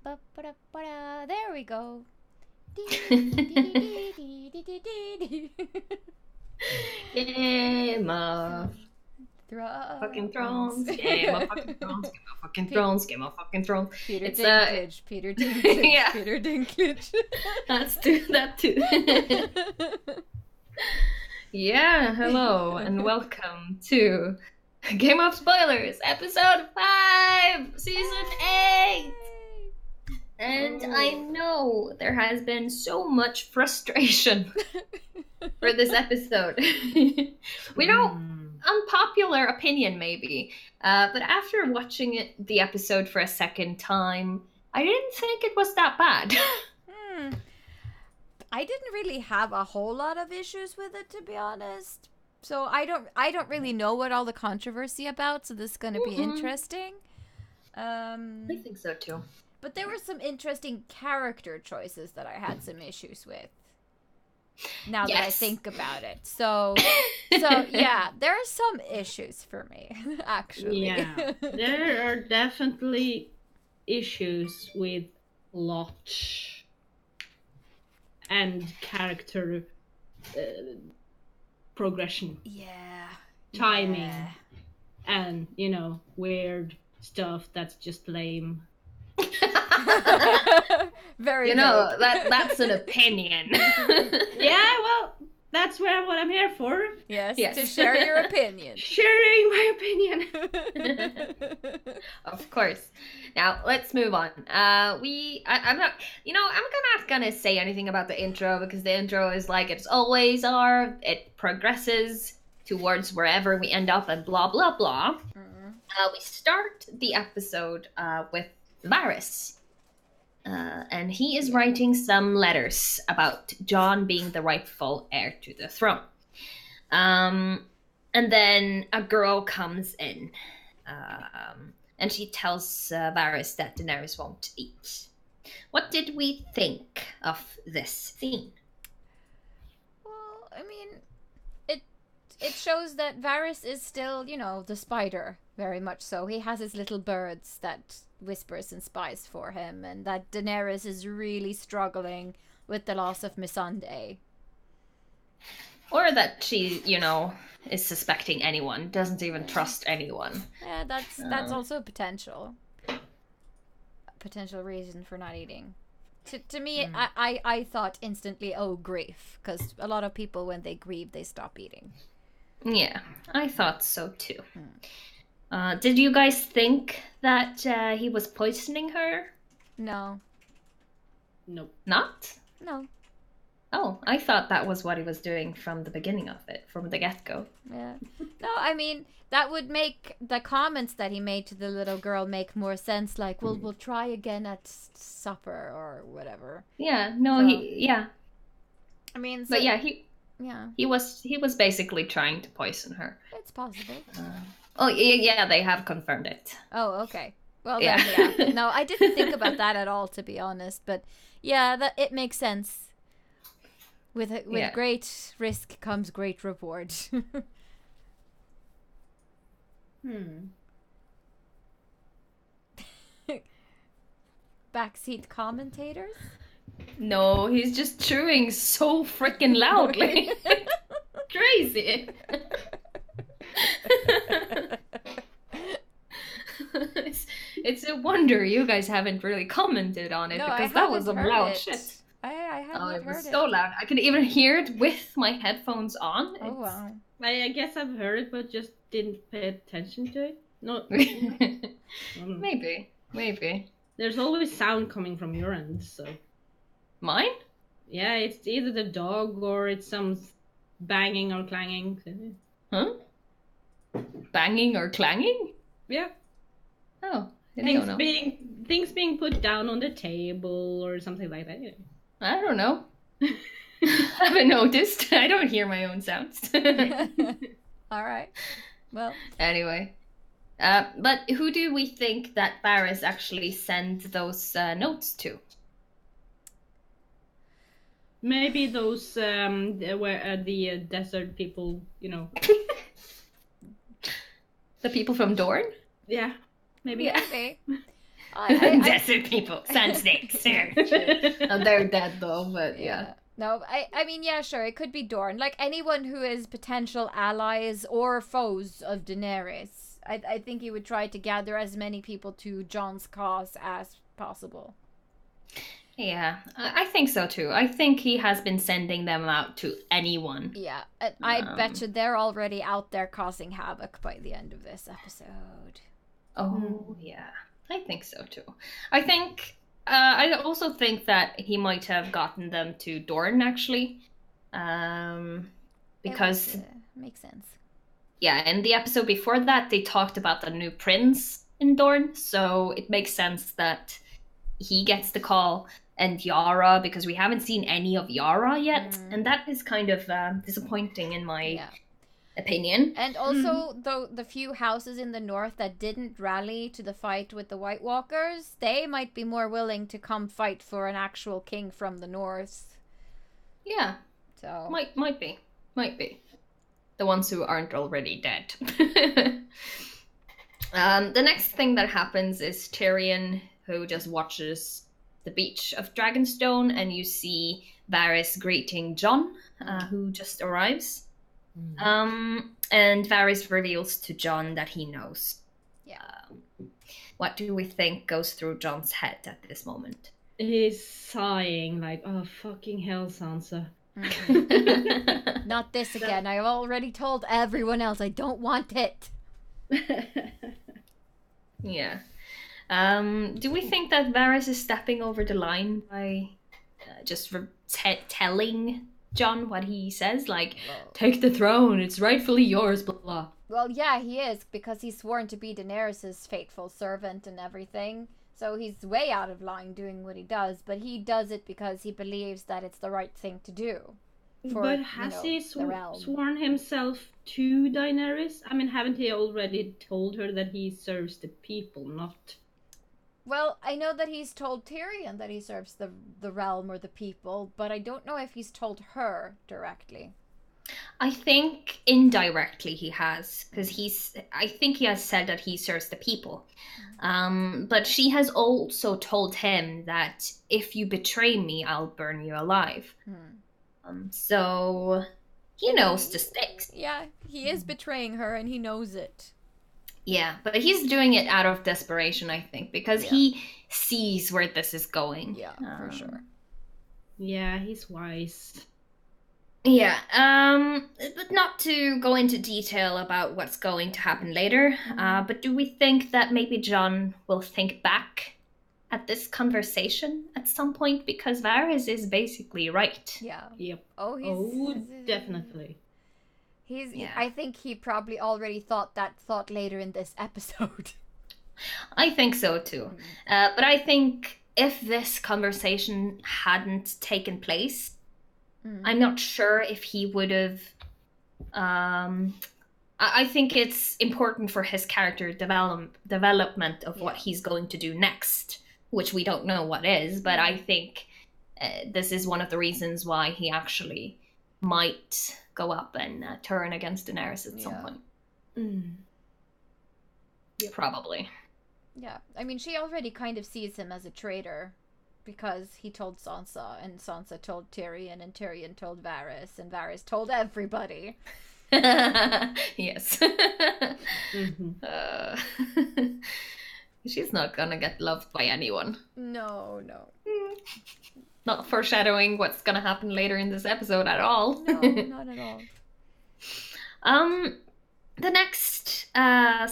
Ba-ba-da-ba-da. There we go. Game of fucking thrones. Game of fucking thrones. Game of fucking thrones. Game of fucking thrones. Peter It's Dinklage. Peter Dinklage. yeah. Peter Dinklage. Let's do that too. Yeah, hello and welcome to Game of Spoilers, episode 5, season 8. And I know there has been so much frustration for this episode. We don't, unpopular opinion maybe, but after watching the episode for a second time, I didn't think it was that bad. I didn't really have a whole lot of issues with it, to be honest. So I don't really know what all the controversy about, so this is going to be interesting. I think so too. But there were some interesting character choices that I had some issues with. Now that I think about it. So yeah, there are some issues for me, actually. Yeah, there are definitely issues with plot and character progression. Yeah. Timing. Yeah. And, weird stuff that's just lame. Very that's an opinion. Yeah, well, that's what I'm here for. Yes, to share your opinion. Sharing my opinion. Of course. Now let's move on. I'm not gonna say anything about the intro because the intro is like it's always are. It progresses towards wherever we end up and blah blah blah. We start the episode with Varys. And he is writing some letters about Jon being the rightful heir to the throne. And then a girl comes in. And she tells Varys that Daenerys won't eat. What did we think of this scene? Well, I mean, it shows that Varys is still, the spider, very much so. He has his little birds that whispers and spies for him, and that Daenerys is really struggling with the loss of Missandei. Or that she, is suspecting anyone, doesn't even trust anyone. Yeah, that's also a potential reason for not eating. To me, I thought instantly, oh, grief, because a lot of people, when they grieve, they stop eating. Yeah, I thought so too. Did you guys think that he was poisoning her? No. Nope. Not? No. Oh, I thought that was what he was doing from the beginning of it, from the get-go. Yeah. No, I mean, that would make the comments that he made to the little girl make more sense, like, well, we'll try again at supper or whatever. Yeah, no, So- I mean, But yeah, he was basically trying to poison her. it's possible. Oh, yeah, they have confirmed it. Oh, okay. Well, Yeah. then, yeah. No, I didn't think about that at all, to be honest. But yeah, it makes sense. With great risk comes great reward. Backseat commentators? No, he's just chewing so freaking loudly. Crazy. It's a wonder you guys haven't really commented on it, No, because I that was some haven't loud heard shit. it. I haven't It was heard so loud. I could even hear it with my headphones on. Oh, wow. I guess I've heard it, but just didn't pay attention to it. No. Maybe. There's always sound coming from your end, so... Mine? Yeah, it's either the dog or it's some banging or clanging. Huh? Banging or clanging? Yeah. Oh, I don't know. Things being put down on the table or something like that. I don't know. Haven't noticed. I don't hear my own sounds. All right. Well. Anyway. But who do we think that Varys actually sent those notes to? Maybe those the desert people, The people from Dorne? Yeah, maybe. Yeah, maybe. Desert people, sand snakes. They're dead though, but yeah. No, I mean, yeah, sure, it could be Dorne. Like, anyone who is potential allies or foes of Daenerys. I think he would try to gather as many people to Jon's cause as possible. Yeah, I think so too. I think he has been sending them out to anyone. Yeah, I bet you they're already out there causing havoc by the end of this episode. Oh, yeah. I think so too. I also think that he might have gotten them to Dorne, actually. Because... makes sense. Yeah, in the episode before that, they talked about the new prince in Dorne, so it makes sense that he gets the call, and Yara, because we haven't seen any of Yara yet, and that is kind of disappointing in my opinion. And also, the few houses in the north that didn't rally to the fight with the White Walkers, they might be more willing to come fight for an actual king from the north. Yeah, so might be. The ones who aren't already dead. The next thing that happens is Tyrion, who just watches the beach of Dragonstone, and you see Varys greeting Jon, who just arrives. And Varys reveals to Jon that he knows. Yeah. What do we think goes through Jon's head at this moment? He's sighing like, oh, fucking hell, Sansa. Not this again. I've already told everyone else I don't want it. Yeah. Do we think that Varys is stepping over the line by just telling Jon what he says? Like, take the throne, it's rightfully yours, blah, blah. Well, yeah, he is, because he's sworn to be Daenerys' faithful servant and everything. So he's way out of line doing what he does, but he does it because he believes that it's the right thing to do. But has he sworn himself to Daenerys? I mean, haven't he already told her that he serves the people, not... Well, I know that he's told Tyrion that he serves the realm or the people, but I don't know if he's told her directly. I think indirectly he has, because I think he has said that he serves the people. But she has also told him that if you betray me, I'll burn you alive. So he knows the stakes. Yeah, he is betraying her and he knows it. Yeah, but he's doing it out of desperation, I think, because he sees where this is going. Yeah, for sure. Yeah, he's wise. Yeah, but not to go into detail about what's going to happen later, but do we think that maybe Jon will think back at this conversation at some point? Because Varys is basically right. Yeah. Yep. Oh, definitely. I think he probably already thought that thought later in this episode. I think so too. But I think if this conversation hadn't taken place, I'm not sure if he would have... I think it's important for his character development of what he's going to do next, which we don't know what is, but I think this is one of the reasons why he actually might go up and turn against Daenerys at some point. Yep. Probably. Yeah, I mean, she already kind of sees him as a traitor, because he told Sansa, and Sansa told Tyrion, and Tyrion told Varys, and Varys told everybody. Yes. She's not gonna get loved by anyone. No. Not foreshadowing what's gonna happen later in this episode at all. No, not at all. The next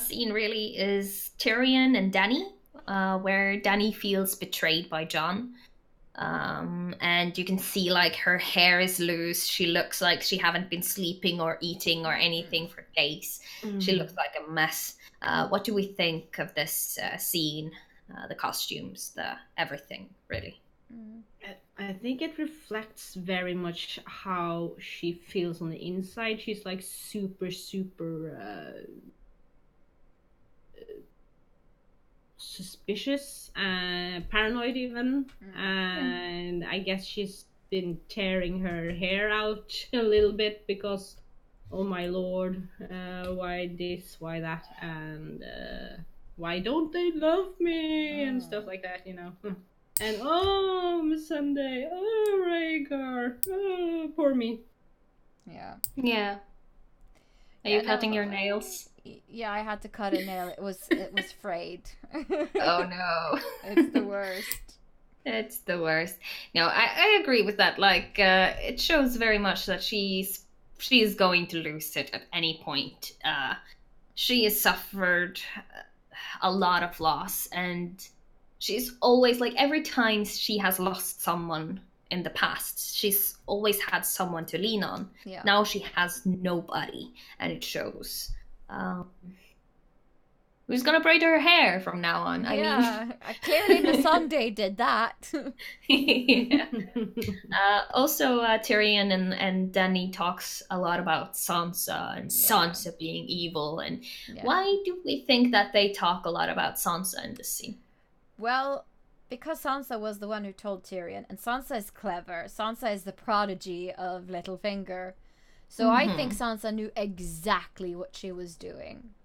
scene really is Tyrion and Dany, where Dany feels betrayed by Jon. And you can see like her hair is loose. She looks like she haven't been sleeping or eating or anything for days. She looks like a mess. What do we think of this scene? The costumes, the everything, really. I think it reflects very much how she feels on the inside. She's like super suspicious, paranoid even, and I guess she's been tearing her hair out a little bit because, oh my lord, why this, why that, and why don't they love me and stuff like that, you know. And Miss Sunday, Rhaegar, poor me. Yeah. Yeah. Are you cutting your nails? Yeah, I had to cut a nail. It was frayed. Oh no. It's the worst. It's the worst. No, I agree with that. Like, it shows very much that she's going to lose it at any point. She has suffered a lot of loss, and she's always, like, every time she has lost someone in the past, she's always had someone to lean on. Yeah. Now she has nobody, and it shows. Who's gonna braid her hair from now on? I mean, clearly the Sunday did that. Yeah. Also, Tyrion and Dany talks a lot about Sansa and Sansa being evil. And why do we think that they talk a lot about Sansa in this scene? Well, because Sansa was the one who told Tyrion, and Sansa is clever. Sansa is the prodigy of Littlefinger. So I think Sansa knew exactly what she was doing.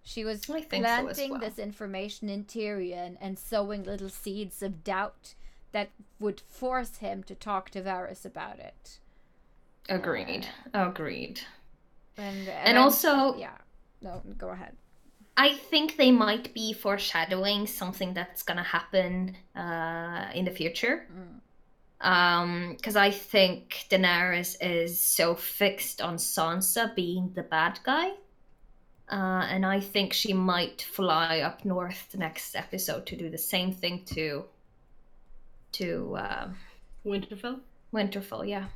She was planting this information in Tyrion and sowing little seeds of doubt that would force him to talk to Varys about it. Agreed. And also... Yeah. No, go ahead. I think they might be foreshadowing something that's going to happen in the future. Because I think Daenerys is so fixed on Sansa being the bad guy. And I think she might fly up north the next episode to do the same thing to Winterfell? Winterfell, yeah.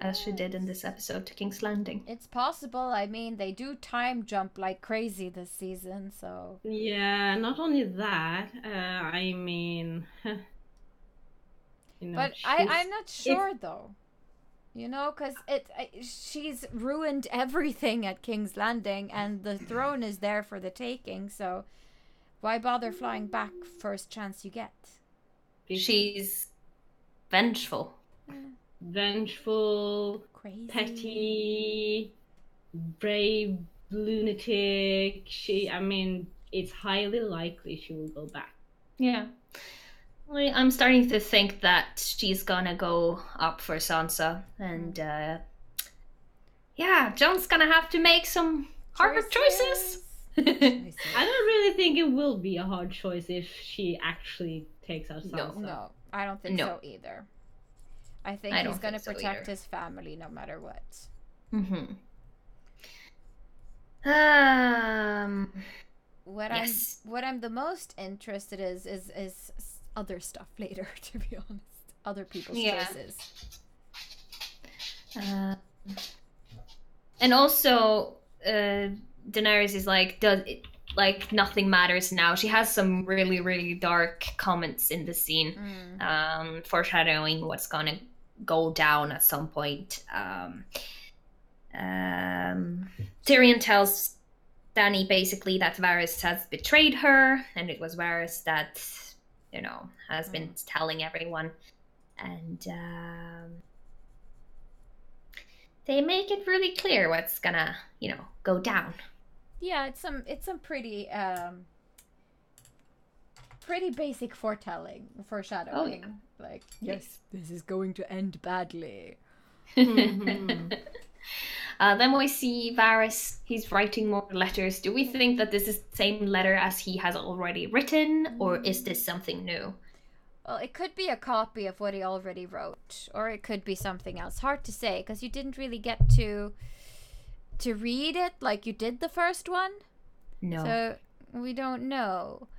As she did in this episode to King's Landing. It's possible. I mean, they do time jump like crazy this season, so... Yeah, not only that, I mean... you know, but I'm not sure, though. You know, because she's ruined everything at King's Landing, and the throne is there for the taking, so why bother flying back first chance you get? She's vengeful. Vengeful, crazy, petty, brave, lunatic. I mean, it's highly likely she will go back. Yeah. I'm starting to think that she's gonna go up for Sansa, and Jon's gonna have to make some harder choices. I don't really think it will be a hard choice if she actually takes out Sansa. No, I don't think so either. I think he's gonna protect his family no matter what. What I'm the most interested is other stuff later, to be honest. Other people's choices. And also, Daenerys is like nothing matters now. She has some really, really dark comments in the scene, foreshadowing what's gonna go down at some point. Tyrion tells Dany basically that Varys has betrayed her, and it was Varys that, has been telling everyone. And they make it really clear what's gonna, go down. Yeah, it's some pretty pretty basic foreshadowing. Oh, yeah. Like, yes, this is going to end badly. Then we see Varys. He's writing more letters. Do we think that this is the same letter as he has already written, or is this something new? Well, it could be a copy of what he already wrote, or it could be something else. Hard to say, because you didn't really get to read it like you did the first one. No. So we don't know.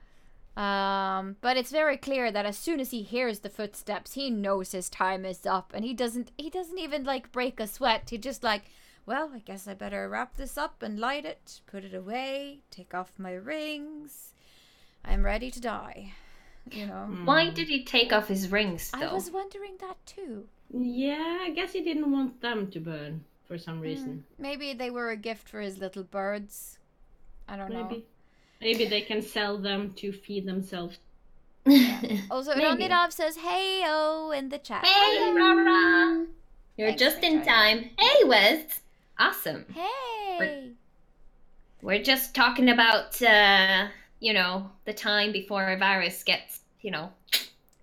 But it's very clear that as soon as he hears the footsteps, he knows his time is up, and he doesn't even like break a sweat. He just like, well, I guess I better wrap this up and light it, put it away, take off my rings. I'm ready to die. Why did he take off his rings, though? I was wondering that too. Yeah, I guess he didn't want them to burn for some reason. Maybe they were a gift for his little birds. I don't know. Maybe they can sell them to feed themselves. Yeah. Also, Ronidov says, "Hey-o" in the chat. Hey, Rara! You're Thanks just in time. Hey, Wes! Awesome. Hey! We're just talking about the time before Varys gets,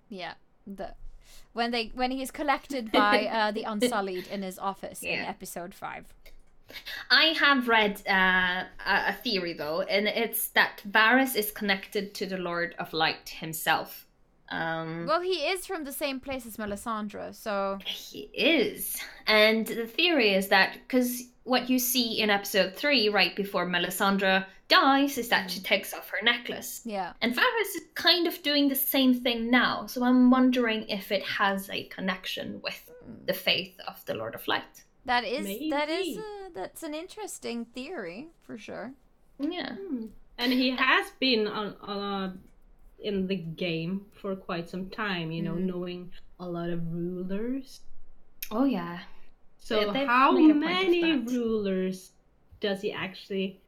Yeah. When he's collected by the Unsullied in his office in episode 5. I have read a theory, though, and it's that Varys is connected to the Lord of Light himself. Well, he is from the same place as Melisandre, so... He is. And the theory is that, because what you see in episode 3, right before Melisandre dies, is that she takes off her necklace. Yeah. And Varys is kind of doing the same thing now, so I'm wondering if it has a connection with the faith of the Lord of Light. That's an interesting theory, for sure. Yeah. And he has been in the game for quite some time, knowing a lot of rulers. Oh, yeah. So how many rulers does he actually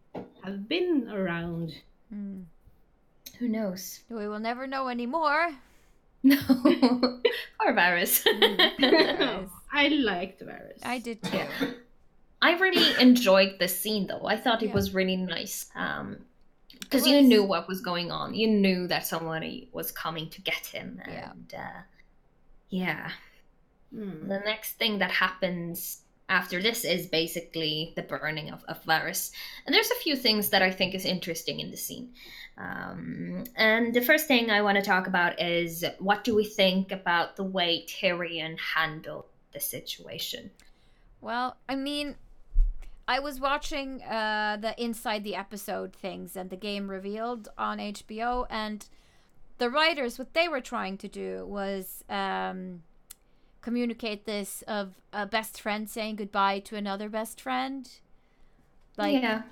have been around? Who knows? We will never know anymore. No. Or Varys. I liked Varys. I did too. Yeah. I really enjoyed this scene, though. I thought it was really nice. Because you knew what was going on. You knew that somebody was coming to get him. And the next thing that happens after this is basically the burning of Varys. And there's a few things that I think is interesting in the scene. And the first thing I want to talk about is, what do we think about the way Tyrion handled the situation? Well, I mean, I was watching the Inside the Episode things and the game revealed on HBO, and the writers, what they were trying to do was communicate this of a best friend saying goodbye to another best friend. Like, yeah.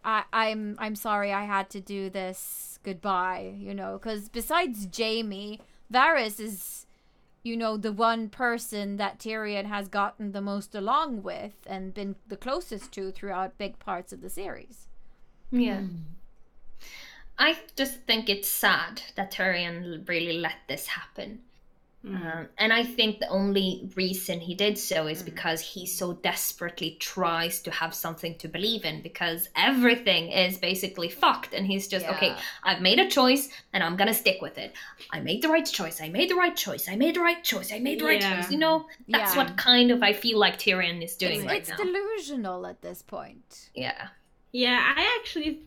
I'm sorry I had to do this goodbye, because besides Jaime, Varys is, the one person that Tyrion has gotten the most along with and been the closest to throughout big parts of the series. Yeah. I just think it's sad that Tyrion really let this happen. And I think the only reason he did so is because he so desperately tries to have something to believe in, because everything is basically fucked, and he's just, okay, I've made a choice and I'm gonna stick with it. I made the right choice. I made the right choice. I made the right choice. I made the right choice. That's what kind of I feel like Tyrion is doing right now. It's delusional at this point. Yeah. Yeah, I actually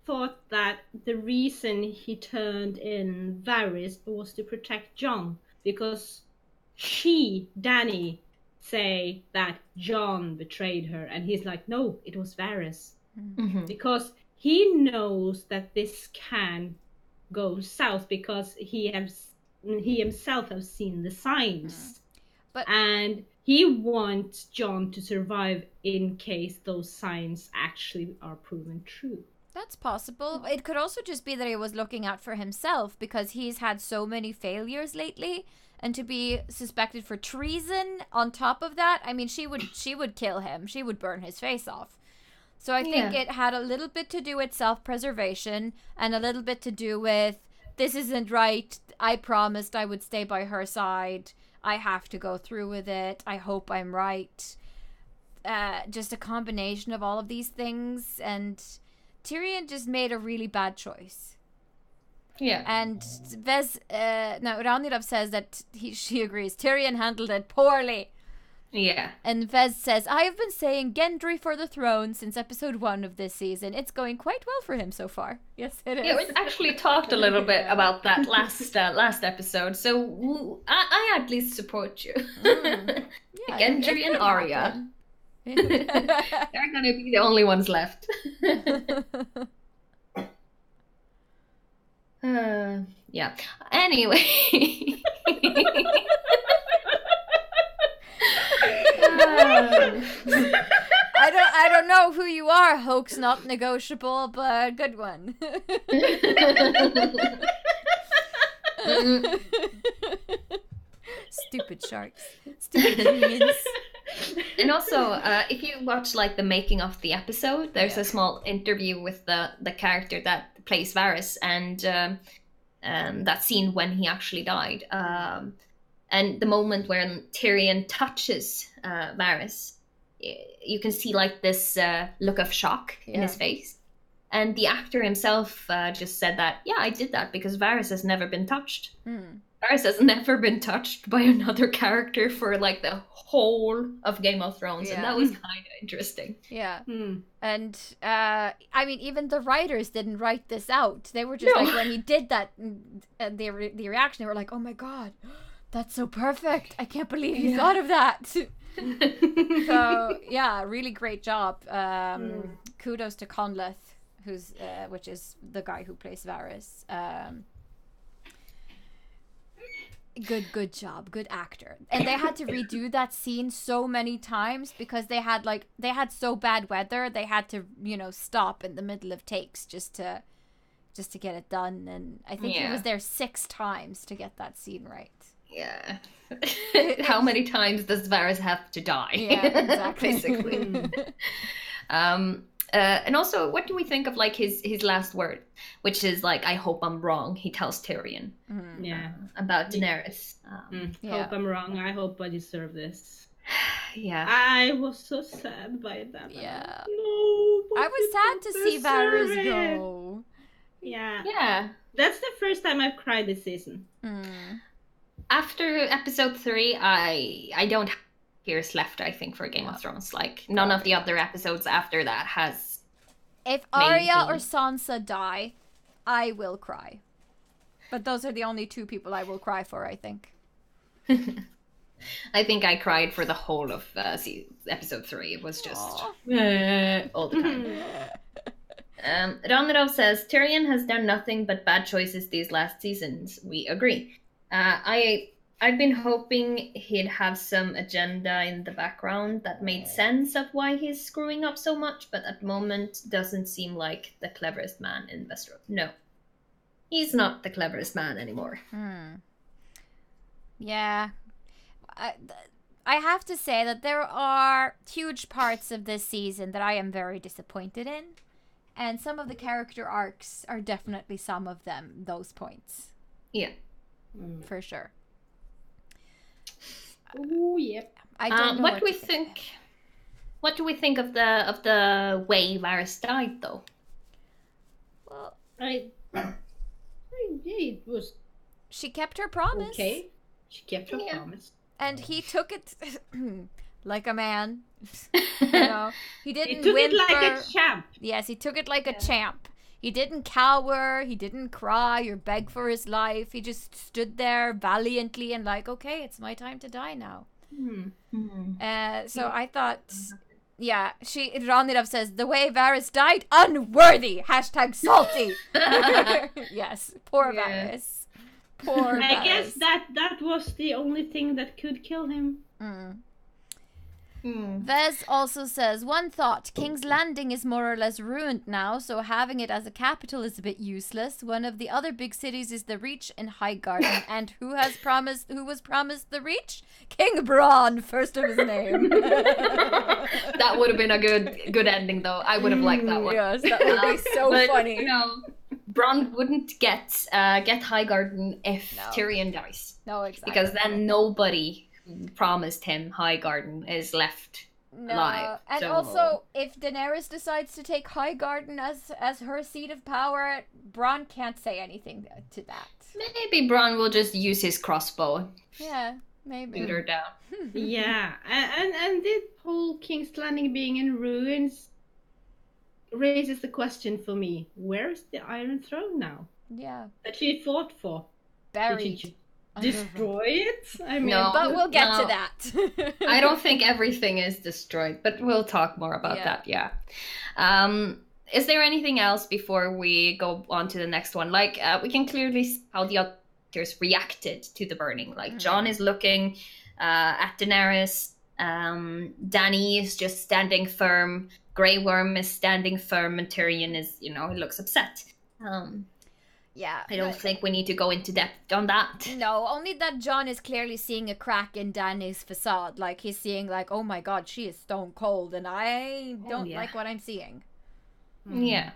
thought that the reason he turned in Varys was to protect Jon. Because Dany, say that Jon betrayed her, and he's like, no, it was Varys. Mm-hmm. Because he knows that this can go south, because he himself has seen the signs. And he wants Jon to survive in case those signs actually are proven true. That's possible. It could also just be that he was looking out for himself, because he's had so many failures lately, and to be suspected for treason on top of that, I mean, she would kill him. She would burn his face off. So I think it had a little bit to do with self-preservation and a little bit to do with, this isn't right. I promised I would stay by her side. I have to go through with it. I hope I'm right. Just a combination of all of these things, and Tyrion just made a really bad choice. Yeah. And Ranilov says that she agrees. Tyrion handled it poorly. Yeah. And Vez says, I have been saying Gendry for the throne since episode 1 of this season. It's going quite well for him so far. Yes, it is. Yeah, we actually talked a little bit about that last episode, so I at least support you. Yeah, Gendry and Arya. They're gonna be the only ones left. Yeah. Anyway. I don't know who you are, hoax not negotiable, but good one. Stupid sharks. Stupid humans. And also, if you watch like the making of the episode, there's a small interview with the character that plays Varys, and that scene when he actually died, and the moment when Tyrion touches Varys, you can see like this look of shock in his face, And the actor himself just said that, yeah, I did that because Varys has never been touched. Varys has never been touched by another character for like the whole of Game of Thrones, and that was kind of interesting. Yeah. And I mean, even the writers didn't write this out. They were just like, when he did that, the reaction, they were like, oh my god, that's so perfect. I can't believe you thought of that. So yeah, really great job. Kudos to Conleth, who's which is the guy who plays Varys. Good job, good actor. And they had to redo that scene so many times because they had so bad weather. They had to, stop in the middle of takes just to get it done. And I think he was there 6 times to get that scene right. Yeah. How many times does Varys have to die? Yeah, exactly. Basically. And also, what do we think of like his last word, which is like, "I hope I'm wrong." He tells Tyrion, about Daenerys. Hope I'm wrong. I hope I deserve this. Yeah, I was so sad by that. Yeah, no, I was sad to see Varys go. Yeah. That's the first time I've cried this season. After episode 3, I don't have tears left, I think, for Game of Thrones. Like, none of the other episodes after that has. If Arya or Sansa die, I will cry. But those are the only 2 people I will cry for, I think. I think I cried for the whole of episode 3. It was just all the time. Ronaldo says, Tyrion has done nothing but bad choices these last seasons. We agree. I've been hoping he'd have some agenda in the background that made sense of why he's screwing up so much, but at the moment doesn't seem like the cleverest man in Westeros. No. He's not the cleverest man anymore. Yeah. I have to say that there are huge parts of this season that I am very disappointed in. And some of the character arcs are definitely some of them, those points. Yeah. For sure. Oh, yep. I don't know what do we think? What do we think of the way Varys died, though? Well, it was. She kept her promise. Okay, she kept her promise, and he took it like a man. He didn't. He took whimper. it like a champ. Yes, he took it like a champ. He didn't cower, he didn't cry or beg for his life. He just stood there valiantly and like, okay, it's my time to die now. So I thought, Ronilov says, the way Varys died, unworthy! #salty! Yes, poor Varys. Poor Varys. I guess that was the only thing that could kill him. Vez also says, one thought, King's Landing is more or less ruined now, so having it as a capital is a bit useless. One of the other big cities is the Reach in Highgarden, and who was promised the Reach? King Bronn, first of his name. That would have been a good ending, though. I would have liked that one. Yes, that would be so funny. Bronn wouldn't get Highgarden if Tyrion dies. No, exactly. Because then nobody promised him Highgarden is left alive. And also, if Daenerys decides to take Highgarden as her seat of power, Bronn can't say anything to that. Maybe Bronn will just use his crossbow. Yeah, maybe. Shoot her down. Yeah, and the whole King's Landing being in ruins raises the question for me: where is the Iron Throne now? Yeah, that she fought for. Buried. Destroy it? I mean, no, but we'll get to that. I don't think everything is destroyed, but we'll talk more about that. Yeah. Is there anything else before we go on to the next one? Like, we can clearly see how the others reacted to the burning. Like, Jon is looking at Daenerys. Dany is just standing firm. Grey Worm is standing firm, and Tyrion is, he looks upset. Yeah. I don't think we need to go into depth on that. No, only that Jon is clearly seeing a crack in Dany's facade. Like, he's seeing, like, oh my god, she is stone cold, and I don't like what I'm seeing. Yeah.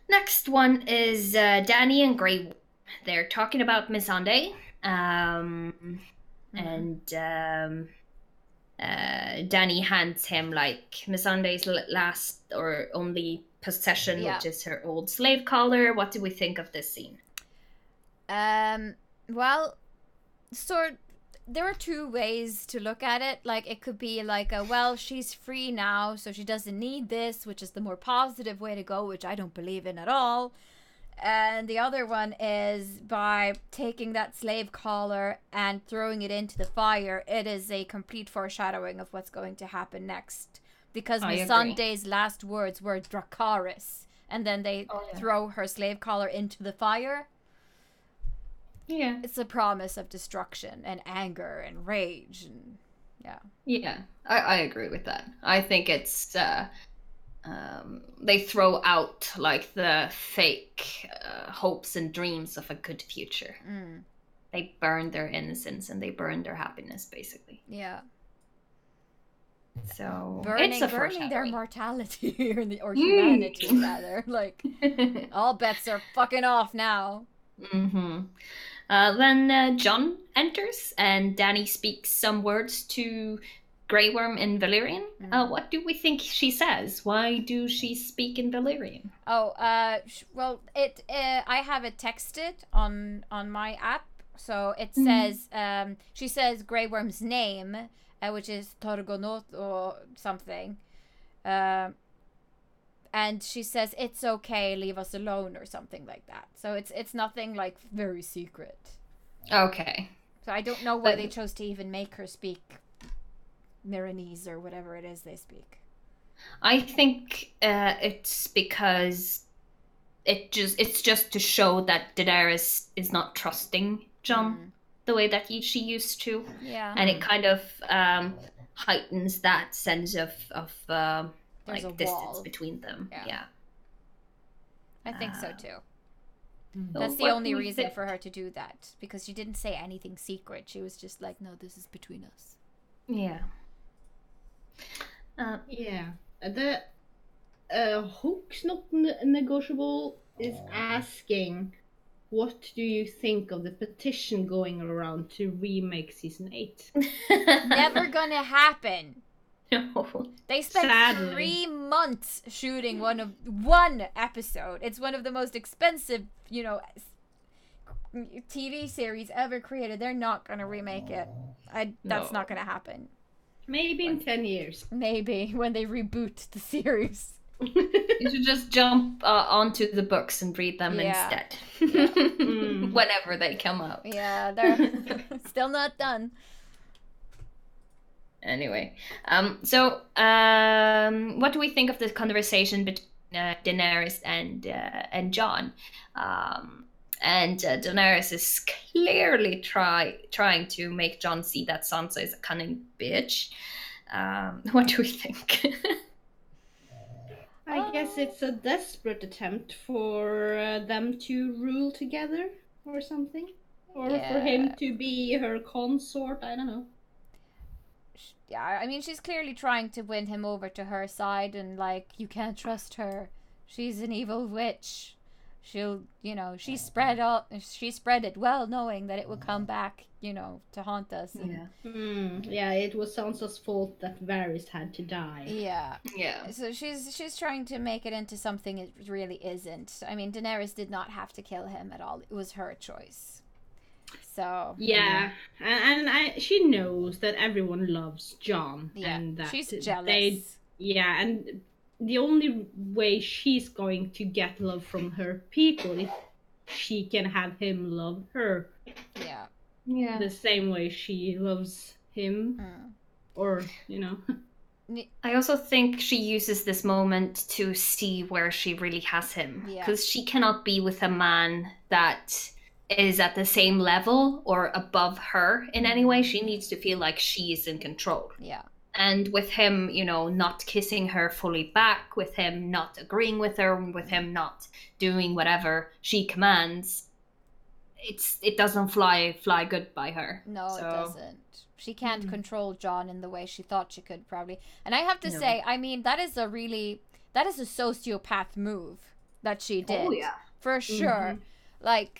Next one is Dany and Grey Worm. They're talking about Missandei. And Danny hands him like Missandei's last or only possession, which is her old slave collar. What do we think of this scene? Well, there are two ways to look at it. Like, it could be like well, she's free now, so she doesn't need this, which is the more positive way to go, which I don't believe in at all. And the other one is by taking that slave collar and throwing it into the fire. It is a complete foreshadowing of what's going to happen next. Because Missandei's last words were Dracarys. And then they throw her slave collar into the fire. Yeah. It's a promise of destruction and anger and rage. And Yeah, I agree with that. I think it's... they throw out like the fake hopes and dreams of a good future. They burn their innocence and they burn their happiness, basically. Yeah. So burning their mortality or humanity, rather. Like, all bets are fucking off now. Then John enters and Danny speaks some words to Grey Worm in Valyrian. What do we think she says? Why do she speak in Valyrian? Well, I have it texted on my app, so it says she says Grey Worm's name, which is Torgonot or something, and she says it's okay, leave us alone or something like that. So it's nothing like very secret. Okay. So I don't know why they chose to even make her speak Miranese or whatever it is they speak. I think it's because it's just to show that Daenerys is not trusting Jon the way that she used to. Yeah. And it kind of heightens that sense of like distance wall between them. Yeah. I think so too. That's the only reason for her to do that, because she didn't say anything secret. She was just like, no, this is between us. Yeah. The Hook's Not Negotiable is asking, what do you think of the petition going around to remake season 8? Never gonna happen. No. They spent Sadly. 3 months shooting one episode. It's one of the most expensive, TV series ever created. They're not gonna remake it. That's not gonna happen. Maybe in 10 years. Maybe when they reboot the series. You should just jump onto the books and read them instead. Whenever they come out. Yeah, they're still not done. Anyway, so what do we think of this conversation between Daenerys and Jon? And Daenerys is clearly trying to make Jon see that Sansa is a cunning bitch. What do we think? I guess it's a desperate attempt for them to rule together or something. Or for him to be her consort, I don't know. Yeah, I mean, she's clearly trying to win him over to her side, and like, you can't trust her. She's an evil witch. She'll, she spread it well, knowing that it would come back, to haunt us. And... Yeah, it was Sansa's fault that Varys had to die. Yeah. Yeah. So she's trying to make it into something it really isn't. I mean, Daenerys did not have to kill him at all. It was her choice. So yeah, and she knows that everyone loves Jon, and that she's jealous. And the only way she's going to get love from her people is she can have him love her. Yeah. The same way she loves him, or I also think she uses this moment to see where she really has him, because she cannot be with a man that is at the same level or above her in any way. She needs to feel like she's in control. Yeah. And with him, not kissing her fully back, with him not agreeing with her, with him not doing whatever she commands, it doesn't fly good by her. No, it doesn't. She can't control Jon in the way she thought she could, probably. And I have to say, I mean, that is a sociopath move that she did. Oh, yeah. For sure. Like,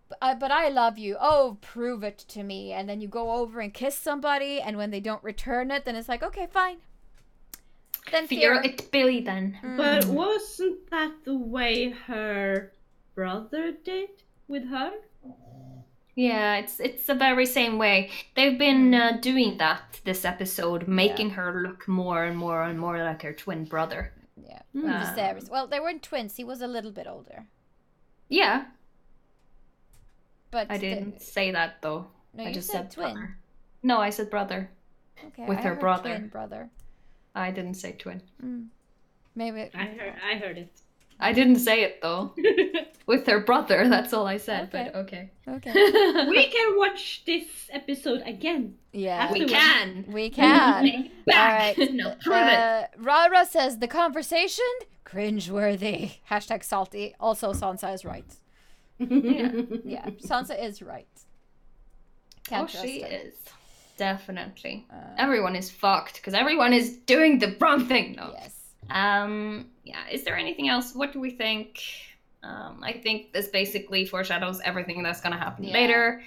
but I love you. Oh, prove it to me. And then you go over and kiss somebody, and when they don't return it, then it's like, okay, fine. Then fear it, Billy. Then. But wasn't that the way her brother did with her? Yeah, it's the very same way. They've been doing that this episode, making her look more and more and more like her twin brother. Yeah, Viserys. Well, they weren't twins. He was a little bit older. Yeah, but I didn't say that though. No, I you just said twin. brother. No, I said brother. Okay, with I her heard brother. Twin brother. I didn't say twin. Maybe I heard it. I didn't say it though. With her brother, that's all I said. Okay. But okay. Okay. We can watch this episode again. Yeah, We can. We can. Back. All right. No, prove it. Rara says the conversation cringeworthy. # salty. Also, Sansa is right. Yeah, Sansa is right. Can't trust She her. is. Definitely. Everyone is fucked because everyone is doing the wrong thing. No. Yes. Yeah. Is there anything else? What do we think? I think this basically foreshadows everything that's gonna happen later.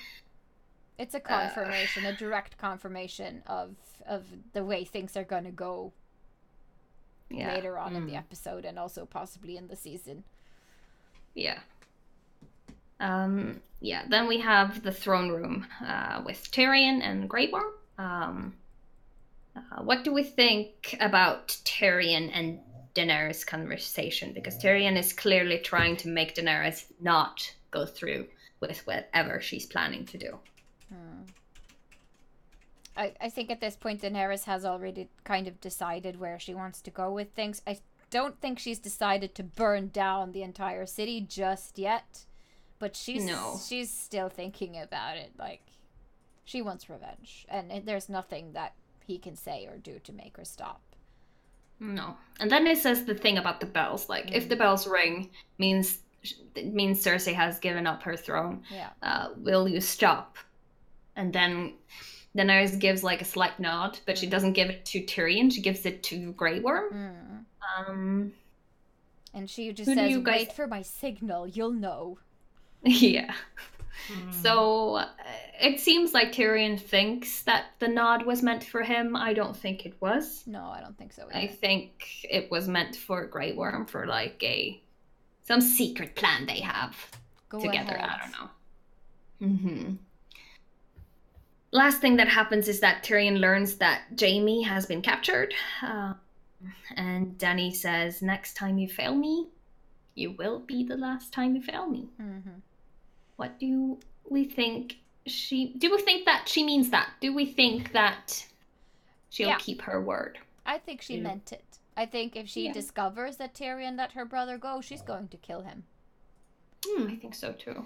It's a confirmation, a direct confirmation of the way things are gonna go later on in the episode and also possibly in the season. Yeah. Then we have the throne room with Tyrion and Grey Worm. What do we think about Tyrion and Daenerys' conversation? Because Tyrion is clearly trying to make Daenerys not go through with whatever she's planning to do. I think at this point Daenerys has already kind of decided where she wants to go with things. I don't think she's decided to burn down the entire city just yet. But she's still thinking about it. Like, she wants revenge. And there's nothing that he can say or do to make her stop. No. And then it says the thing about the bells. Like, if the bells ring, it means Cersei has given up her throne. Yeah. Will you stop? And then Daenerys gives, like, a slight nod. But she doesn't give it to Tyrion. She gives it to Grey Worm. And she just says, wait for my signal. You'll know. Yeah. So it seems like Tyrion thinks that the nod was meant for him. I don't think it was. No, I don't think so either. I think it was meant for Grey Worm for like some secret plan they have together. Ahead. I don't know. Last thing that happens is that Tyrion learns that Jaime has been captured. And Dany says, next time you fail me, you will be the last time you fail me. What do we think do we think that she means that? Do we think that she'll keep her word? I think she meant it. I think if she discovers that Tyrion let her brother go, she's going to kill him. I think so too.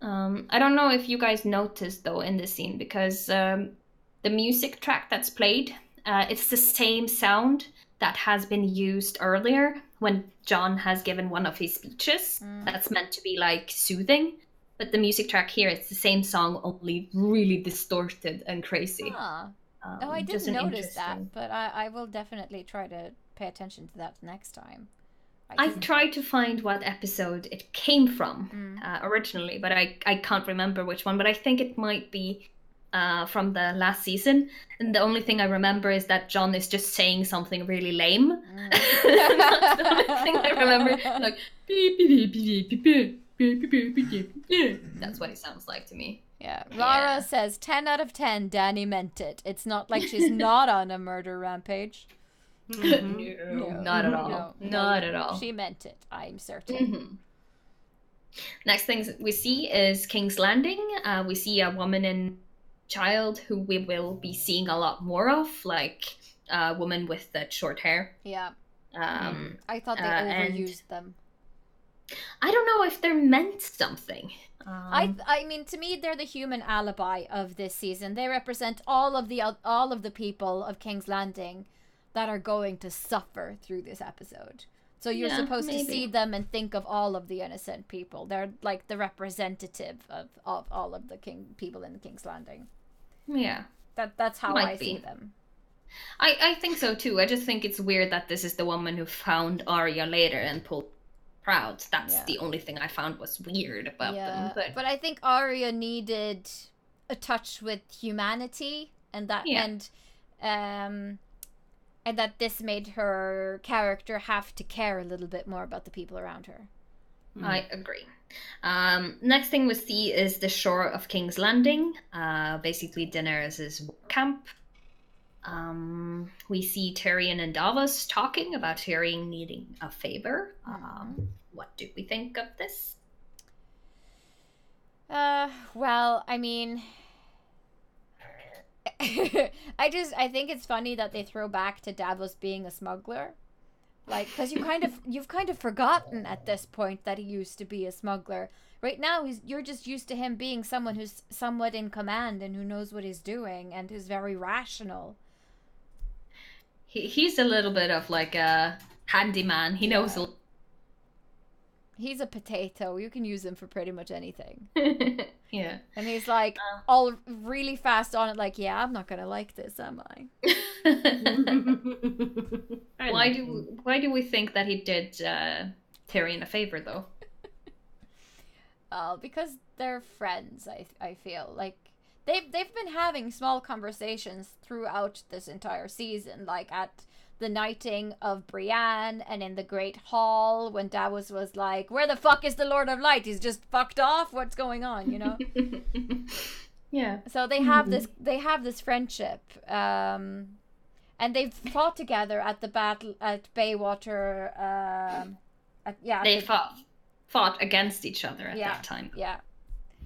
I don't know if you guys noticed though in this scene, because the music track that's played, it's the same sound that has been used earlier when Jon has given one of his speeches. That's meant to be like soothing, but the music track here, it's the same song, only really distorted and crazy. I didn't notice that, but I will definitely try to pay attention to that next time. I tried to find what episode it came from originally, but I can't remember which one, but I think it might be from the last season, and the only thing I remember is that Jon is just saying something really lame. That's the only thing I remember. Like, that's what it sounds like to me. Yeah, Rara says 10 out of 10. Dany meant it. It's not like she's not on a murder rampage. No, not at all. No, not at all. She meant it, I'm certain. Next thing we see is King's Landing. We see a woman and child who we will be seeing a lot more of, like a woman with that short hair. Yeah. I thought they overused them. I don't know if they're meant something. I mean, to me, they're the human alibi of this season. They represent all of the people of King's Landing that are going to suffer through this episode. So you're supposed to see them and think of all of the innocent people. They're like the representative of all of the people in King's Landing. Yeah. That's how I see them. I think so too. I just think it's weird that this is the woman who found Arya later and pulled crowd. That's the only thing I found was weird about them. But I think Arya needed a touch with humanity, and that and that this made her character have to care a little bit more about the people around her. I agree. Next thing we see is the shore of King's Landing, basically Daenerys' camp. We see Tyrion and Davos talking about Tyrion needing a favor. What do we think of this? Well, I mean, I think it's funny that they throw back to Davos being a smuggler. Like, because you've kind of forgotten at this point that he used to be a smuggler. Right now, you're just used to him being someone who's somewhat in command and who knows what he's doing and who's very rational. He's a little bit of like a handyman. He knows. He's a potato. You can use him for pretty much anything. Yeah. And he's like all really fast on it. Like, yeah, I'm not gonna like this, am I? Why do we think that he did Tyrion a favor though? Because they're friends. I feel like they've been having small conversations throughout this entire season, like at the knighting of Brienne and in the Great Hall when Davos was like, "Where the fuck is the Lord of Light? He's just fucked off. What's going on?" You know. Yeah. So they have this friendship, and they've fought together at the battle at Bayswater. They fought against each other at that time. Yeah.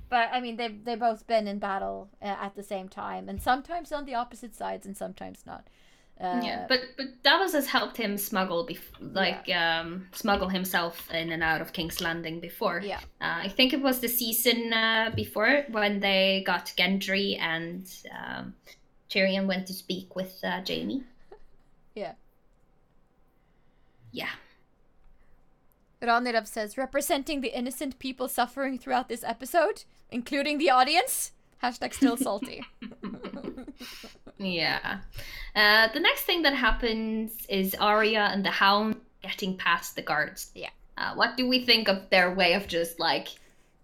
But I mean, they've both been in battle at the same time, and sometimes on the opposite sides, and sometimes not. But Davos has helped him smuggle smuggle himself in and out of King's Landing before. Yeah. I think it was the season before when they got Gendry and Tyrion went to speak with Jaime. Yeah. Yeah. Ranirab says, representing the innocent people suffering throughout this episode, including the audience. # still salty. Yeah. The next thing that happens is Arya and the Hound getting past the guards. Yeah. What do we think of their way of just like,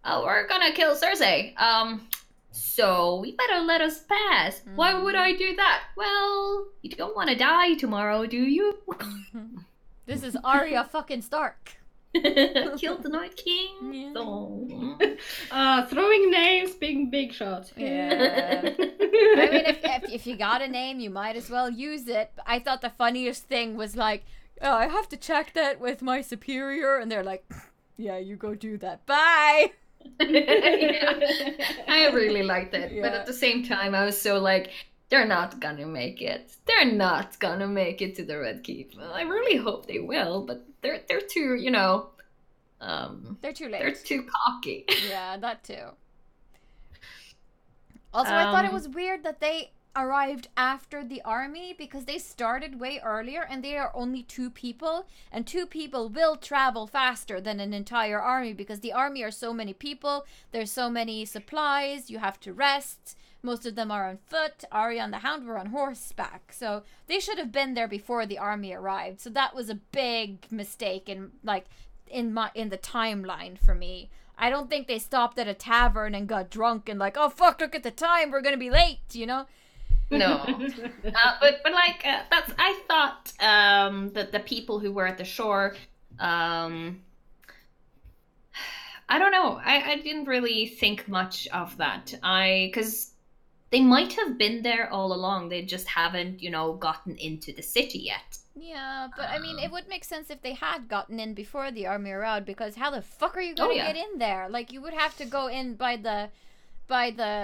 oh, we're gonna kill Cersei. So you better let us pass. Why would I do that? Well, you don't want to die tomorrow, do you? This is Arya fucking Stark. Killed the Night King. Yeah. Oh. Throwing names, being big shots. Yeah. I mean, if you got a name, you might as well use it. I thought the funniest thing was like, oh, I have to check that with my superior, and they're like, yeah, you go do that. Bye. Yeah. I really liked it, Yeah. but at the same time, I was so like, they're not gonna make it. They're not gonna make it to the Red Keep. Well, I really hope they will, but they're too, you know, they're too late. they're too cocky. Yeah, that too. Also, I thought it was weird that they arrived after the army because they started way earlier and they are only 2 people, and 2 people will travel faster than an entire army because the army are so many people, there's so many supplies, you have to rest. Most of them are on foot. Arya and the Hound were on horseback. So they should have been there before the army arrived. So that was a big mistake in the timeline for me. I don't think they stopped at a tavern and got drunk and like, oh fuck, look at the time, we're gonna be late, you know? No. But like that's I thought that the people who were at the shore I don't know. I didn't really think much of that. Because they might have been there all along. They just haven't, you know, gotten into the city yet. Yeah, but I mean, it would make sense if they had gotten in before the army arrived, because how the fuck are you going to get in there? Like, you would have to go in by the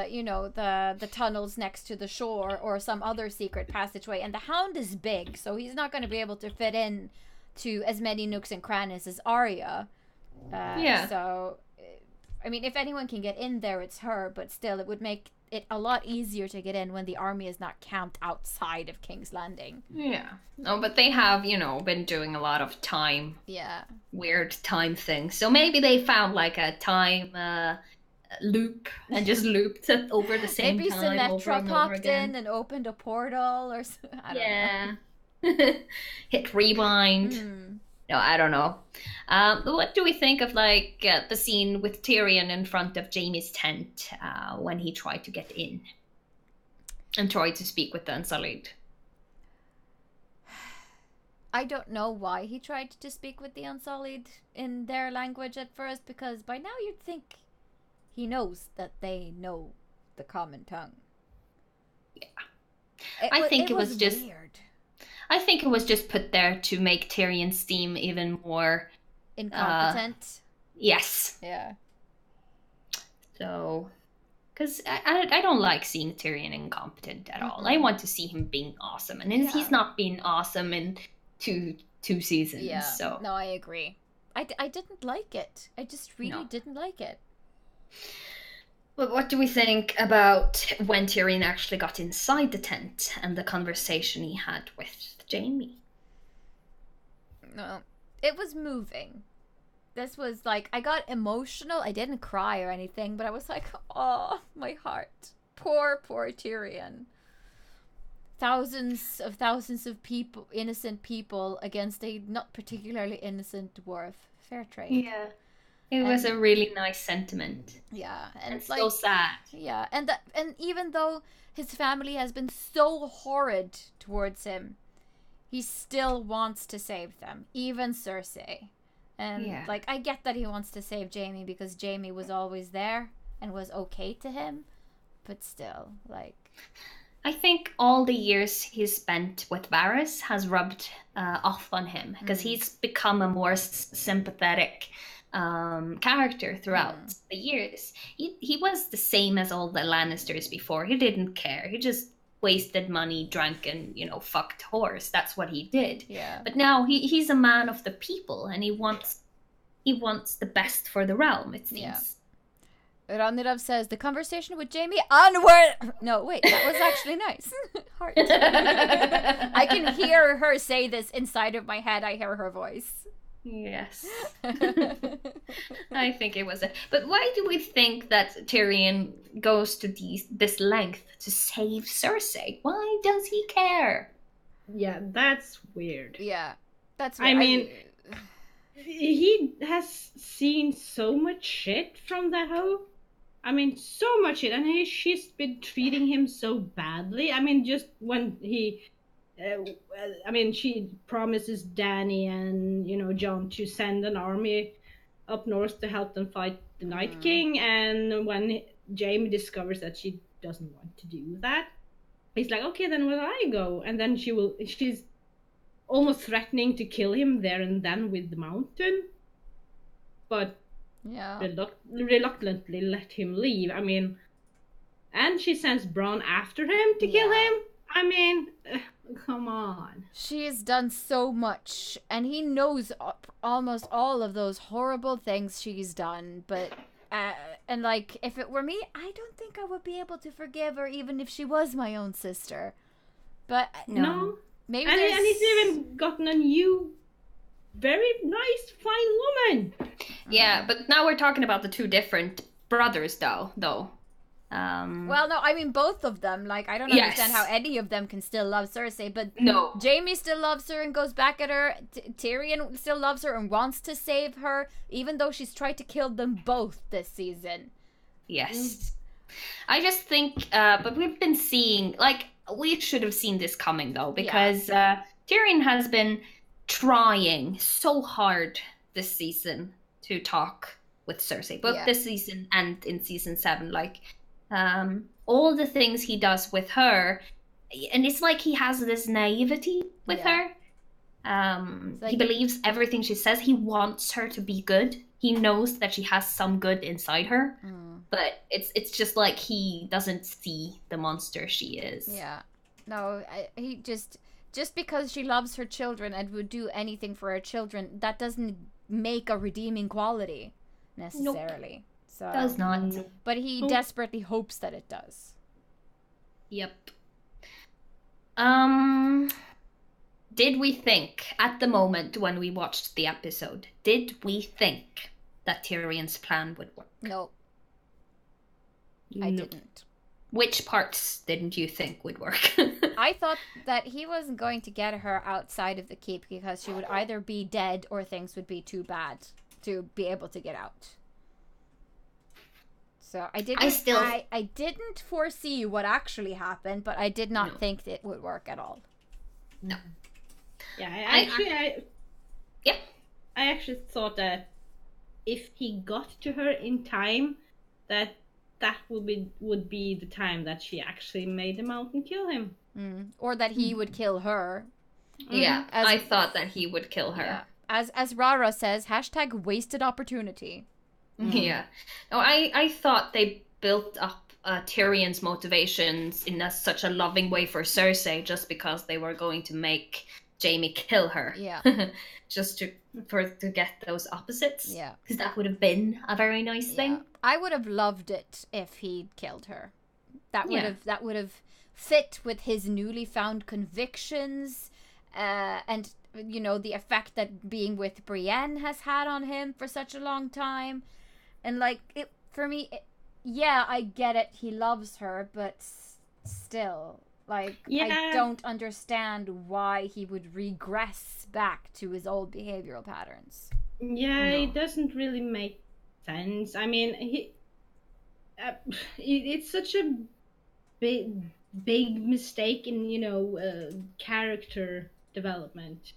you know, the tunnels next to the shore or some other secret passageway. And the Hound is big, so he's not going to be able to fit in to as many nooks and crannies as Arya. So, I mean, if anyone can get in there, it's her, but still, it would make it a lot easier to get in when the army is not camped outside of King's Landing. Yeah. No, but they have, you know, been doing a lot of time. Yeah. Weird time things. So maybe they found like a time loop and just looped it over the same maybe time. Maybe Sinatra popped in and opened a portal or something. I don't know. Hit rewind. No, I don't know. What do we think of like the scene with Tyrion in front of Jaime's tent when he tried to get in and tried to speak with the Unsullied? I don't know why he tried to speak with the Unsullied in their language at first, because by now you'd think he knows that they know the common tongue. Yeah. I think it was just weird. I think it was just put there to make Tyrion seem even more incompetent. Yes. Yeah. So, because I don't like seeing Tyrion incompetent at all. I want to see him being awesome, and he's not been awesome in two seasons. Yeah. So no, I agree. I didn't like it. I just really didn't like it. But what do we think about when Tyrion actually got inside the tent and the conversation he had with Jaime? No, it was moving. This was like, I got emotional. I didn't cry or anything, but I was like, oh, my heart. Poor Tyrion. Thousands of people, innocent people, against a not particularly innocent dwarf. Fair trade. Yeah. It was a really nice sentiment. Yeah, and like, so sad. Yeah, and even though his family has been so horrid towards him, he still wants to save them, even Cersei. And like, I get that he wants to save Jaime because Jaime was always there and was okay to him, but still, like, I think all the years he's spent with Varys has rubbed off on him because he's become a more sympathetic character throughout the years. He was the same as all the Lannisters before. He didn't care. He just wasted money, drank, and fucked horse. That's what he did. Yeah. But now he's a man of the people, and he wants the best for the realm. It seems. Yeah. Ranirav says the conversation with Jaime onward. No, wait, that was actually nice. Heart. I can hear her say this inside of my head. I hear her voice. Yes. I think it was but why do we think that Tyrion goes to this length to save Cersei? Why does he care? Yeah, that's weird. Yeah, that's weird. I mean, he has seen so much shit from that hoe. I mean, so much shit, and she's been treating him so badly. I mean, just when he she promises Dany and Jon to send an army up north to help them fight the Night King, and when Jaime discovers that she doesn't want to do that, he's like, okay, then will I go? And then she's almost threatening to kill him there and then with the mountain, but reluctantly let him leave. I mean, and she sends Bronn after him to kill him. I mean, come on. She has done so much, and he knows almost all of those horrible things she's done, but, and like, if it were me, I don't think I would be able to forgive her, even if she was my own sister. But, no. Maybe and he's even gotten a new, very nice, fine woman. Yeah, but now we're talking about the two different brothers, though. Well, no, I mean both of them. Like, I don't understand how any of them can still love Cersei, but no. Jaime still loves her and goes back at her. Tyrion still loves her and wants to save her, even though she's tried to kill them both this season. Yes. I just think, but we've been seeing, like, we should have seen this coming, though, because Tyrion has been trying so hard this season to talk with Cersei, both this season and in season 7, like, all the things he does with her, and it's like he has this naivety with her. Like, he believes everything she says. He wants her to be good. He knows that she has some good inside her, but it's just like he doesn't see the monster she is. Yeah, no, he just because she loves her children and would do anything for her children, that doesn't make a redeeming quality necessarily. Nope. So does not. But he desperately hopes that it does. Yep. Did we think at the moment when we watched the episode, did we think that Tyrion's plan would work? No. I didn't. Which parts didn't you think would work? I thought that he wasn't going to get her outside of the keep because she would either be dead or things would be too bad to be able to get out. So I didn't foresee what actually happened, but I did not think it would work at all. No. Yeah, I actually thought that if he got to her in time, that would be the time that she actually made the mountain kill him. Or that he would kill her. Yeah, I thought that he would kill her. Yeah. As Rara says, # wasted opportunity. Yeah. No, I thought they built up Tyrion's motivations in such a loving way for Cersei just because they were going to make Jaime kill her. Yeah. Just to get those opposites. Yeah. Because that would have been a very nice thing. I would have loved it if he'd killed her. That would have fit with his newly found convictions, and the effect that being with Brienne has had on him for such a long time. And for me, I get it. He loves her, but still, I don't understand why he would regress back to his old behavioral patterns. Yeah, it doesn't really make sense. I mean, it's such a big mistake in character development.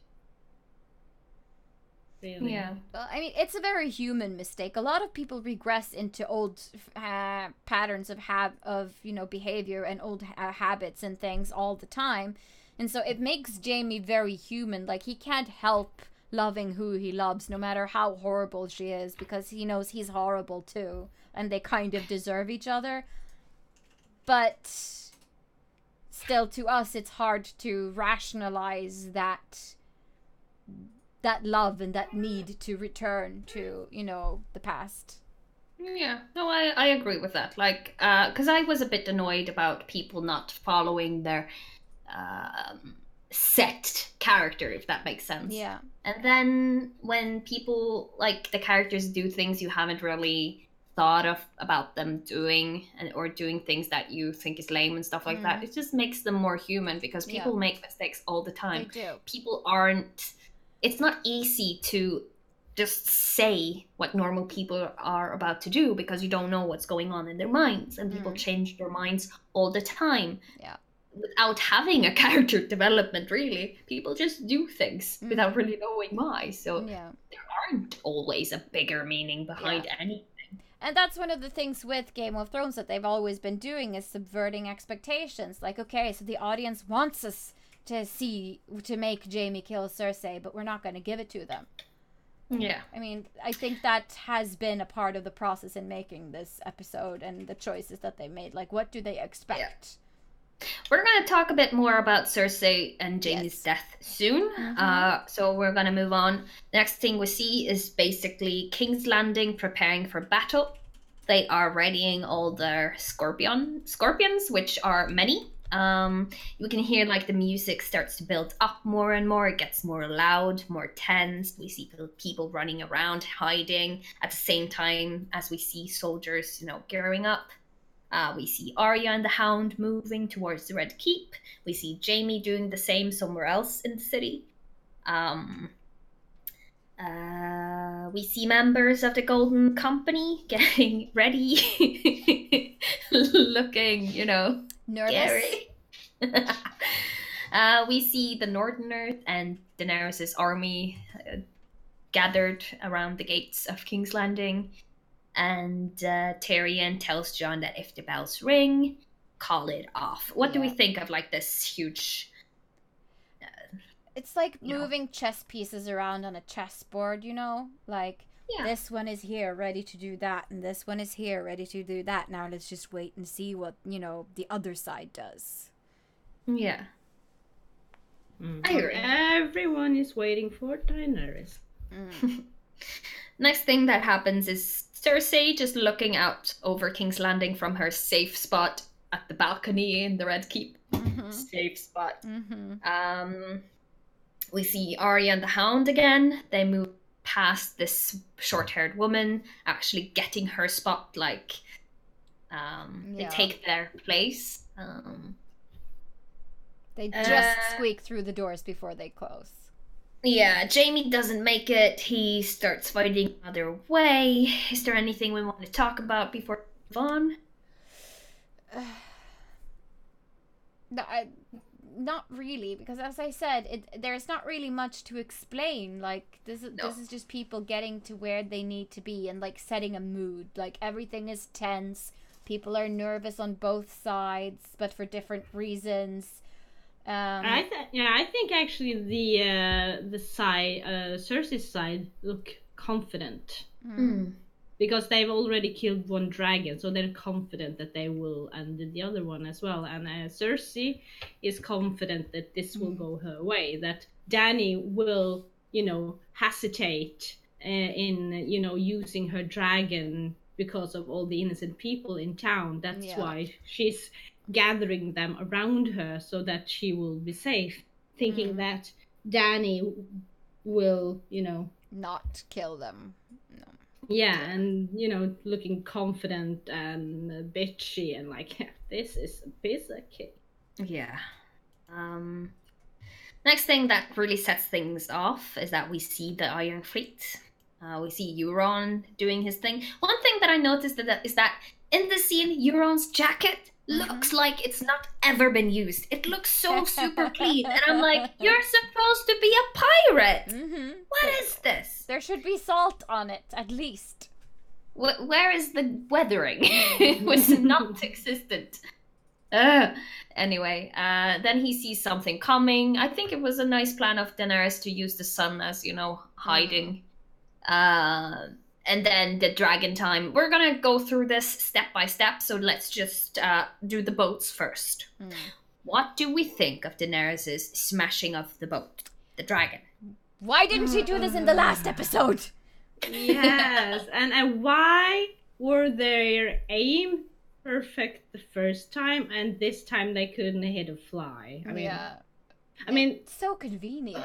Really. Yeah. Well, I mean, it's a very human mistake. A lot of people regress into old patterns of behavior and old habits and things all the time, and so it makes Jaime very human. Like, he can't help loving who he loves, no matter how horrible she is, because he knows he's horrible too, and they kind of deserve each other. But still, to us, it's hard to rationalize that love and that need to return to, the past. Yeah, no, I agree with that. Because I was a bit annoyed about people not following their set character, if that makes sense. Yeah. And then when people, the characters do things you haven't really thought of about them doing, or doing things that you think is lame and stuff like that, it just makes them more human, because people make mistakes all the time. They do. People aren't... It's not easy to just say what normal people are about to do, because you don't know what's going on in their minds, and people change their minds all the time. Yeah. Without having a character development, really. People just do things without really knowing why. So there aren't always a bigger meaning behind anything. And that's one of the things with Game of Thrones that they've always been doing, is subverting expectations. Like, okay, so the audience wants us to make Jaime kill Cersei, but we're not going to give it to them. Yeah. I mean, I think that has been a part of the process in making this episode and the choices that they made. Like, what do they expect? Yeah. We're going to talk a bit more about Cersei and Jaime's death soon. So we're going to move on. The next thing we see is basically King's Landing preparing for battle. They are readying all their scorpions, which are many. You can hear the music starts to build up more and more. It gets more loud, more tense. We see people running around, hiding at the same time as we see soldiers, gearing up. We see Arya and the Hound moving towards the Red Keep. We see Jaime doing the same somewhere else in the city. We see members of the Golden Company getting ready, looking, nervous. Scary. We see the Northerners and Daenerys' army gathered around the gates of King's Landing, and Tyrion tells Jon that if the bells ring, call it off. What do we think of this huge... It's like moving chess pieces around on a chessboard, this one is here ready to do that, and this one is here ready to do that. Now let's just wait and see what, the other side does. Yeah. I agree. Everyone is waiting for Daenerys. Next thing that happens is Cersei just looking out over King's Landing from her safe spot at the balcony in the Red Keep. Safe spot. We see Arya and the Hound again. They move past this short-haired woman, actually getting her spot They take their place. They just squeak through the doors before they close. Yeah, Jamie doesn't make it. He starts fighting another way. Is there anything we want to talk about before we move on? Not really, because as I said, there's not really much to explain. Like this is just people getting to where they need to be and like setting a mood. Like everything is tense. People are nervous on both sides, but for different reasons. I think actually the side, Cersei's side, look confident because they've already killed one dragon, so they're confident that they will end the other one as well. And Cersei is confident that this will go her way. That Dany will, hesitate in using her dragon because of all the innocent people in town. That's why she's gathering them around her so that she will be safe, thinking that Dany will, not kill them. No. Yeah, and looking confident and bitchy and like, this is a piece of cake. Yeah. Next thing that really sets things off is that we see the Iron Fleet. We see Euron doing his thing. One thing that I noticed is that in the scene, Euron's jacket looks like it's not ever been used. It looks so super clean. And I'm like, you're supposed to be a pirate. What is this? There should be salt on it, at least. Where is the weathering? It was not existent. Anyway, then he sees something coming. I think it was a nice plan of Daenerys to use the sun as, hiding. And then the dragon time. We're gonna go through this step by step, so let's just do the boats first. What do we think of Daenerys' smashing of the boat, the dragon? Why didn't she do this in the last episode? Yes, and why were their aim perfect the first time, and this time they couldn't hit a fly? I mean, it's so convenient.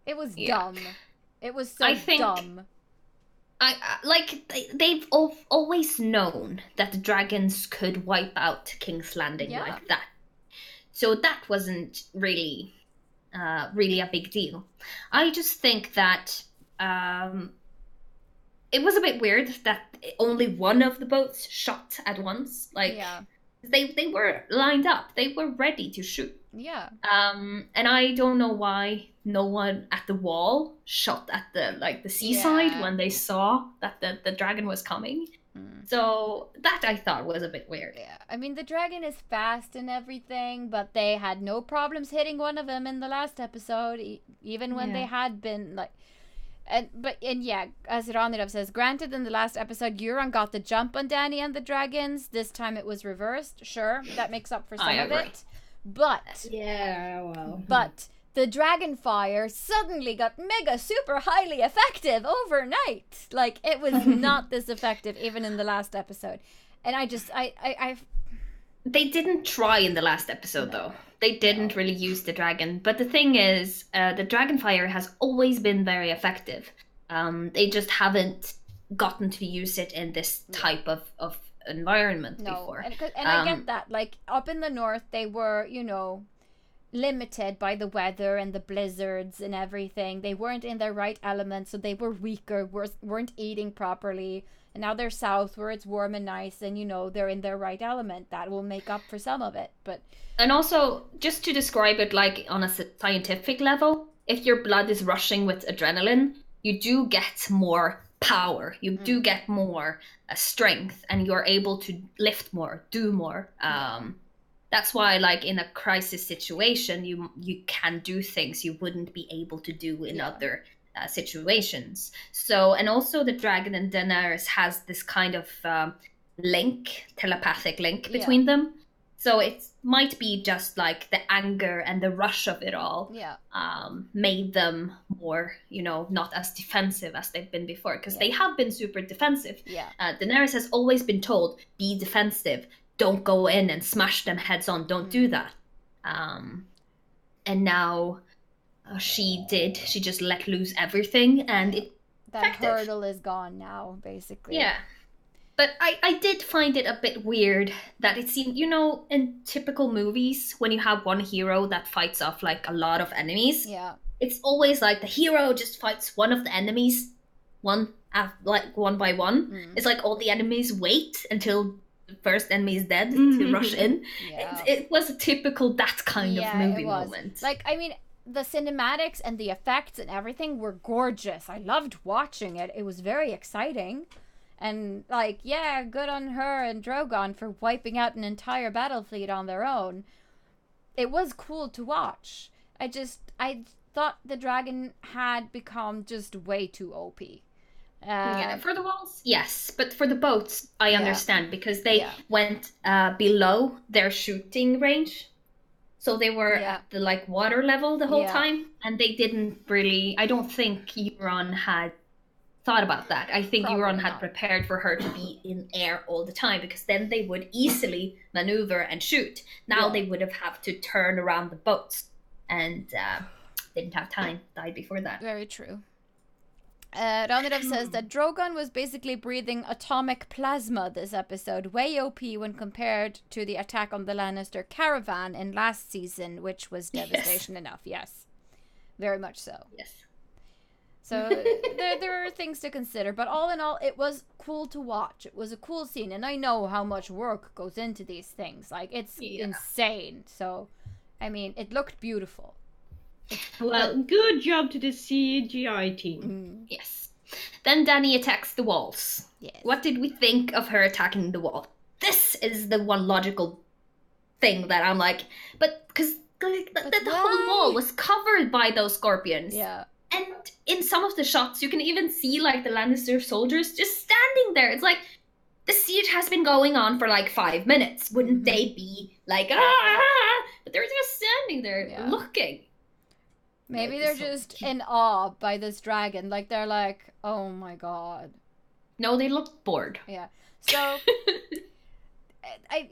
It was dumb. It was so dumb. They've always known that the dragons could wipe out King's Landing like that. So that wasn't really a big deal. I just think that it was a bit weird that only one of the boats shot at once. They were lined up. They were ready to shoot. Yeah. And I don't know why no one at the wall shot at the seaside when they saw that the dragon was coming. So that I thought was a bit weird. Yeah. I mean, the dragon is fast and everything, but they had no problems hitting one of them in the last episode, even when they had been like. As Ranirav says, granted, in the last episode, Euron got the jump on Dany and the dragons. This time it was reversed. Sure, that makes up for some of it. But the dragon fire suddenly got mega super highly effective overnight. Like, it was not this effective even in the last episode. And they didn't try in the last episode though. They didn't really use the dragon. But the thing is, the dragon fire has always been very effective. They just haven't gotten to use it in this type of environment before. And I get that. Like, up in the north, they were, limited by the weather and the blizzards and everything. They weren't in their right element, so they were weaker, weren't eating properly. And now they're south where it's warm and nice and, they're in their right element. That will make up for some of it. And also, just to describe it like on a scientific level, if your blood is rushing with adrenaline, you do get more power. You do get more strength, and you're able to lift more, do more. That's why, like, in a crisis situation, you can do things you wouldn't be able to do in other situations. So, and also the dragon and Daenerys has this kind of telepathic link between them. So it might be just like the anger and the rush of it all made them more, not as defensive as they've been before, because they have been super defensive. Daenerys has always been told, be defensive, don't go in and smash them heads on, don't do that. And now she just let loose everything, and that hurdle is gone now, basically. But I did find it a bit weird that it seemed, in typical movies, when you have one hero that fights off like a lot of enemies, Yeah. it's always like the hero just fights one of the enemies, one by one. It's like all the enemies wait until the first enemy is dead to rush in. Yeah. It was a typical that kind of movie moment. Like, I mean, the cinematics and the effects and everything were gorgeous. I loved watching it. It was very exciting. And, like, yeah, good on her and Drogon for wiping out an entire battle fleet on their own. It was cool to watch. I thought the dragon had become just way too OP. Yeah, for the walls, yes, but for the boats, I understand because they went below their shooting range, so they were at the like water level the whole time, and they didn't really. I don't think Euron had thought about that. I think Euron had prepared for her to be in air all the time because then they would easily maneuver and shoot. Now they would have to turn around the boats, and didn't have time. Died before that. Very true. Ranirav says that Drogon was basically breathing atomic plasma this episode, way OP when compared to the attack on the Lannister caravan in last season, which was devastation enough. Yes, very much so. Yes. So there are things to consider, but all in all, it was cool to watch. It was a cool scene, and I know how much work goes into these things. Like, it's insane. So, I mean, it looked beautiful. Well, good job to the CGI team. Yes. Then Dany attacks the walls. Yes. What did we think of her attacking the wall? This is the one logical thing that I'm like, but because the whole wall was covered by those scorpions. Yeah. And in some of the shots, you can even see like the Lannister soldiers just standing there. It's like, the siege has been going on for like 5 minutes. Wouldn't they be like, ah? But they're just standing there looking. Maybe they're just in awe by this dragon. Like, they're like, oh my god. No, they look bored. Yeah. So, I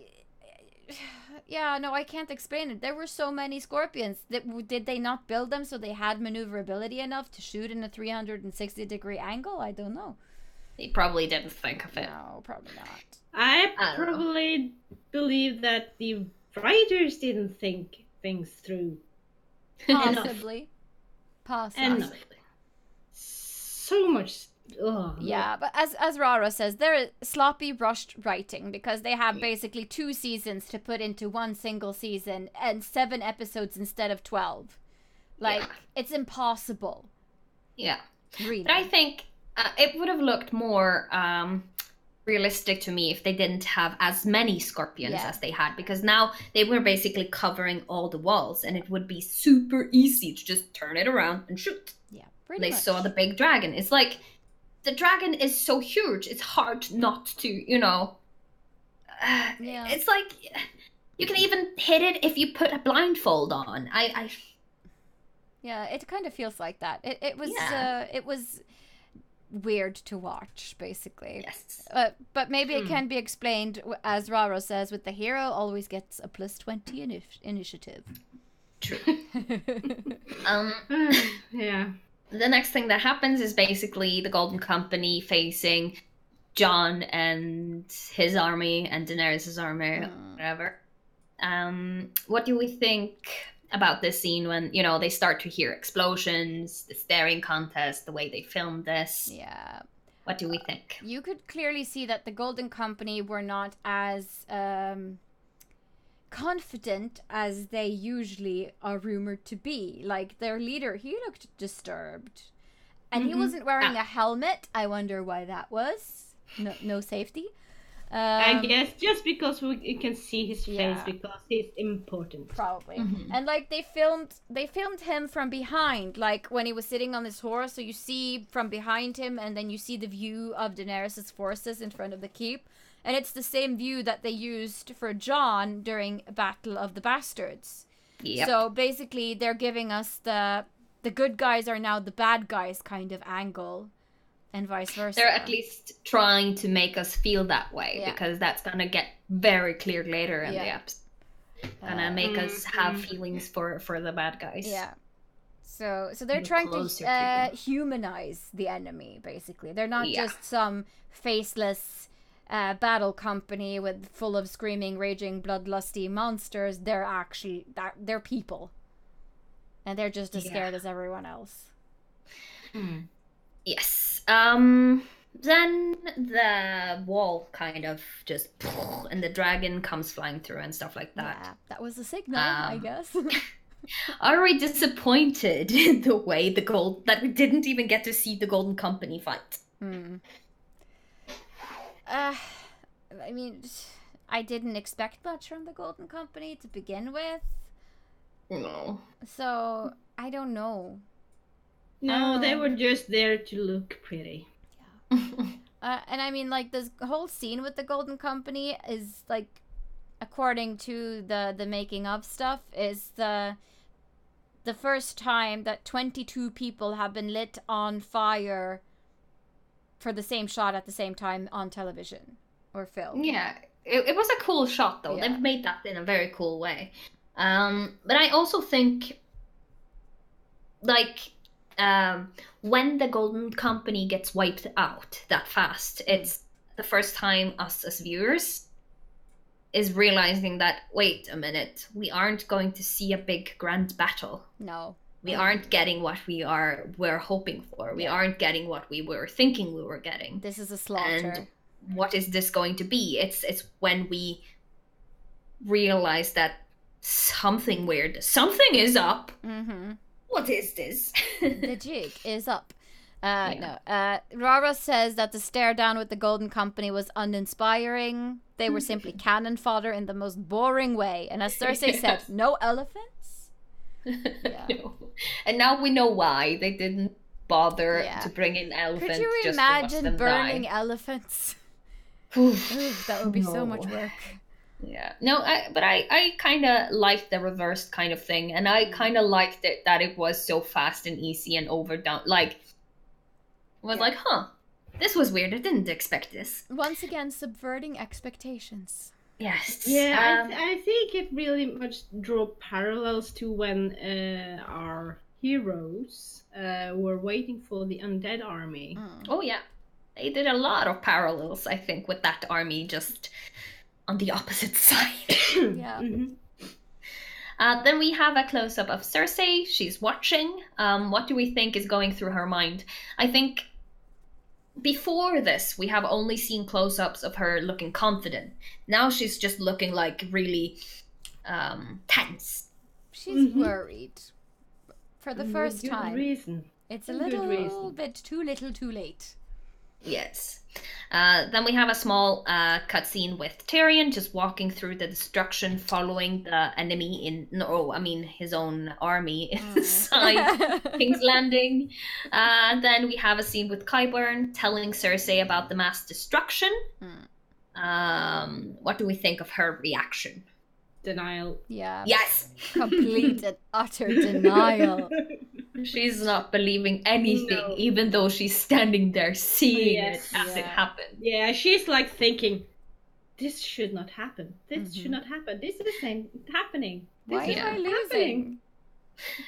can't explain it. There were so many scorpions. Did they not build them so they had maneuverability enough to shoot in a 360-degree angle? I don't know. They probably didn't think of it. No, probably not. I probably believe that the writers didn't think things through. Possibly. Enough. So much. Yeah, but as Rara says, they're sloppy, rushed writing because they have basically 2 seasons to put into one single season and 7 episodes instead of 12. Like, it's impossible. Yeah. Really. But I think it would have looked more realistic to me if they didn't have as many scorpions as they had, because now they were basically covering all the walls and it would be super easy to just turn it around and shoot. Yeah, pretty much. They saw the big dragon. It's like, the dragon is so huge, it's hard not to, it's like, you can even hit it if you put a blindfold on. Yeah, it kind of feels like that. It was weird to watch, basically. Yes. But maybe it can be explained, as Raro says, with the hero always gets a +20 initiative. True. Yeah. The next thing that happens is basically the Golden Company facing Jon and his army and Daenerys' army, whatever. What do we think about this scene when, they start to hear explosions, the staring contest, the way they filmed this? Yeah. What do we think? You could clearly see that the Golden Company were not as confident as they usually are rumored to be. Like, their leader, he looked disturbed. And he wasn't wearing a helmet. I wonder why that was. No safety. I guess just because we can see his face because he's important. Probably. And like they filmed him from behind, like when he was sitting on his horse, so you see from behind him and then you see the view of Daenerys' forces in front of the keep. And it's the same view that they used for Jon during Battle of the Bastards. Yep. So basically they're giving us the good guys are now the bad guys kind of angle. And vice versa. They're at least trying to make us feel that way, because that's gonna get very clear later in the episode. Gonna make us have feelings for the bad guys. Yeah. So they're trying to humanize the enemy, basically. They're not just some faceless battle company with full of screaming, raging, bloodlusty monsters. They're people, and they're just as scared as everyone else. Yes. Then the wall kind of just, and the dragon comes flying through and stuff like that. Yeah, that was a signal, I guess. Are we disappointed in the way that we didn't even get to see the Golden Company fight? I mean, I didn't expect much from the Golden Company to begin with. No. So, I don't know. No, they were just there to look pretty. Yeah. And I mean, like, this whole scene with the Golden Company is, like, according to the making of stuff, is the first time that 22 people have been lit on fire for the same shot at the same time on television or film. Yeah, it was a cool shot, though. Yeah. They've made that in a very cool way. But I also think, like, when the Golden Company gets wiped out that fast, it's the first time us as viewers is realizing that, wait a minute, we aren't going to see a big grand battle. No. We aren't getting what we're hoping for. We aren't getting what we were thinking we were getting. This is a slaughter. And what is this going to be? It's when we realize that something is up. Mm-hmm. What is this? The jig is up. No. Rara says that the stare down with the Golden Company was uninspiring. They were simply cannon fodder in the most boring way. And as Cersei said, no elephants? Yeah. No. And now we know why they didn't bother to bring in elephants. Could you just imagine to watch them burning elephants? That would be so much work. Yeah. No, but I kind of liked the reversed kind of thing. And I kind of liked it that it was so fast and easy and overdone. Like, was like, this was weird. I didn't expect this. Once again, subverting expectations. Yes. Yeah, I think it really much drew parallels to when our heroes were waiting for the undead army. Oh, yeah. They did a lot of parallels, I think, with that army just on the opposite side. Yeah. Then we have a close-up of Cersei. She's watching. What do we think is going through her mind? I think before this, we have only seen close-ups of her looking confident. Now she's just looking like really tense. She's worried. For the first time. Reason. It's a little bit too little too late. Yes. Then we have a small cutscene with Tyrion just walking through the destruction, following the enemy his own army inside King's Landing. Then we have a scene with Qyburn telling Cersei about the mass destruction. What do we think of her reaction? Denial. Yeah. Yes. Complete and utter denial. She's not believing anything, even though she's standing there seeing it as it happened. Yeah, she's like thinking, this should not happen. This should not happen. This isn't happening. Why am I losing?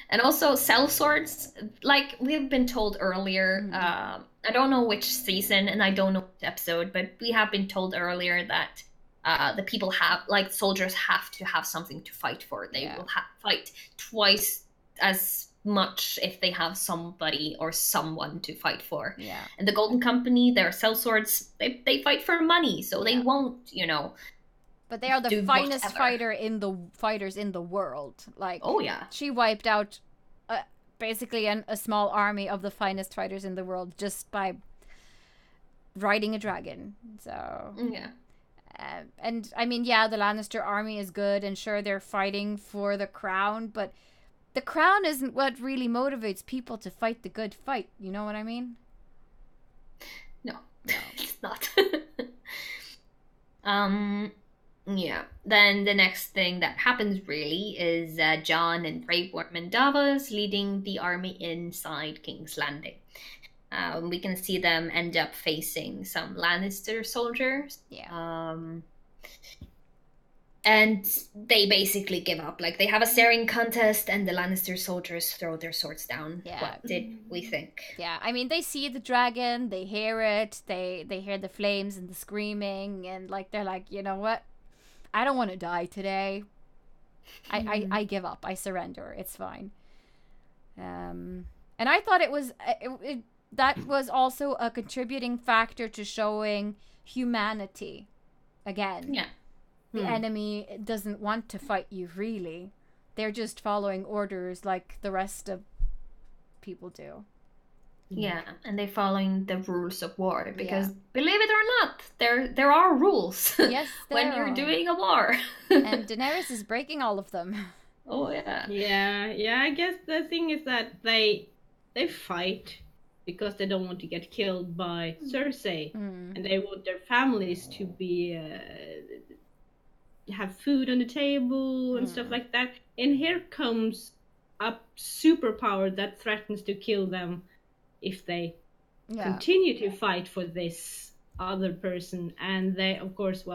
And also, sellswords, like we've been told earlier, I don't know which season and I don't know which episode, but we have been told earlier that the people soldiers have to have something to fight for. They will fight twice as much if they have somebody or someone to fight for. Yeah. And the Golden Company, their sellswords, they fight for money, so they won't, But they are the finest fighters in the world. Like, oh yeah, she wiped out basically a small army of the finest fighters in the world just by riding a dragon. So yeah. And I mean, yeah, the Lannister army is good, and sure, they're fighting for the crown, but the crown isn't what really motivates people to fight the good fight. You know what I mean? No. It's not. Yeah. Then the next thing that happens really is Jon and Grey Worm and Davos leading the army inside King's Landing. We can see them end up facing some Lannister soldiers. Yeah. And they basically give up. Like, they have a staring contest, and the Lannister soldiers throw their swords down. Yeah. What did we think? Yeah, I mean, they see the dragon, they hear it, they hear the flames and the screaming, and like they're like, you know what? I don't want to die today. I give up. I surrender. It's fine. And I thought that was also a contributing factor to showing humanity again. Yeah. The enemy doesn't want to fight you, really. They're just following orders like the rest of people do. Yeah, and they're following the rules of war because, believe it or not, there are rules. Yes, when you're doing a war. And Daenerys is breaking all of them. Oh yeah. Yeah. I guess the thing is that they fight because they don't want to get killed by Cersei, and they want their families to be have food on the table and stuff like that. And here comes a superpower that threatens to kill them if they continue to fight for this other person. And they, of course,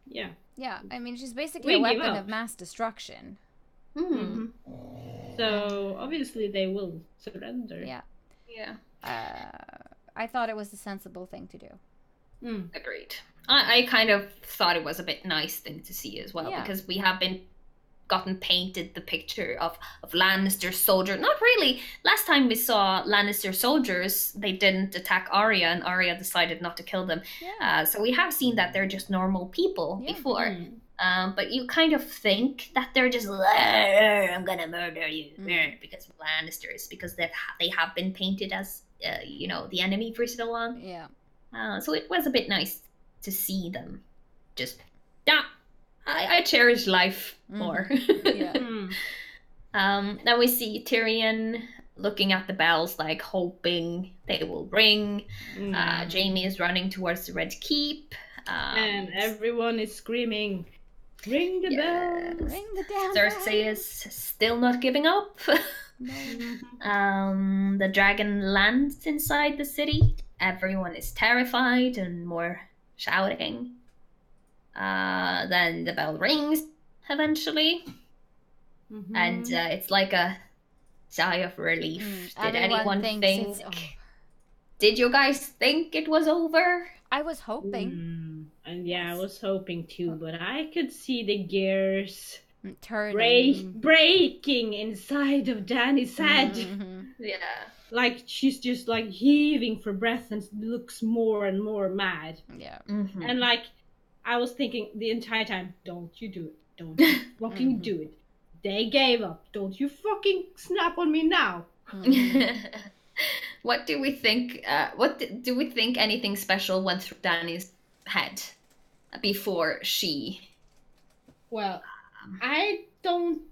yeah. Yeah, I mean, she's basically a weapon of mass destruction. So obviously they will surrender. Yeah. I thought it was a sensible thing to do. Agreed. I kind of thought it was a bit nice thing to see as well, because we have gotten painted the picture of Lannister soldier. Not really. Last time we saw Lannister soldiers, they didn't attack Arya, and Arya decided not to kill them. So we have seen that they're just normal people before. But you kind of think that they're just, I'm gonna murder you because of Lannisters, because they have been painted as the enemy for so long. So it was a bit nice to see them just I cherish life more. Now we see Tyrion looking at the bells, like hoping they will ring. Jaime is running towards the Red Keep, and everyone is screaming, "Ring the bell! Ring the damn Cersei is still not giving up. The dragon lands inside the city. Everyone is terrified and more shouting. Then the bell rings eventually, and it's like a sigh of relief. Did anyone think? Did you guys think it was over? I was hoping. And I was hoping too, but I could see the gears breaking inside of Dany's head. Yeah. Like she's just like heaving for breath and looks more and more mad. Yeah. And like I was thinking the entire time, don't you do it. Don't you fucking do it. They gave up. Don't you fucking snap on me now. What do we think? Do we think anything special went through Dany's head before she? Well, I don't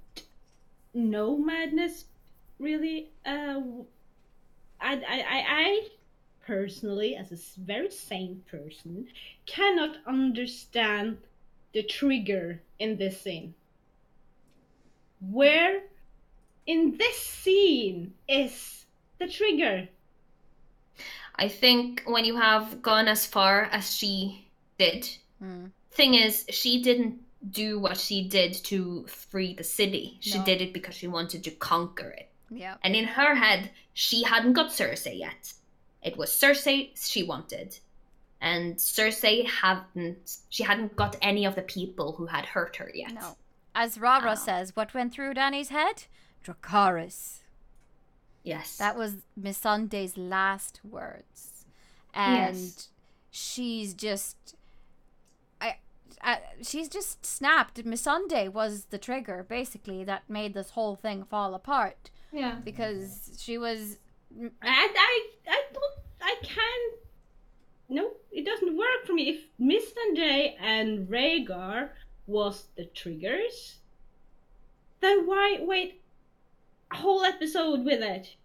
know madness really. I personally, as a very sane person, cannot understand the trigger in this scene. Where in this scene is the trigger? I think when you have gone as far as she did, thing is, she didn't do what she did to free the city. She did it because she wanted to conquer it. Yeah. And in her head, she hadn't got Cersei yet. It was Cersei she wanted. And Cersei hadn't got any of the people who had hurt her yet. No. As Rara says, what went through Dany's head? Dracarys. Yes. That was Missandei's last words. And she's just... she's just snapped. Missandei was the trigger, basically, that made this whole thing fall apart. Yeah. Because she was... I can't... No, it doesn't work for me. If Missandei and Rhaegar was the triggers, then why wait a whole episode with it?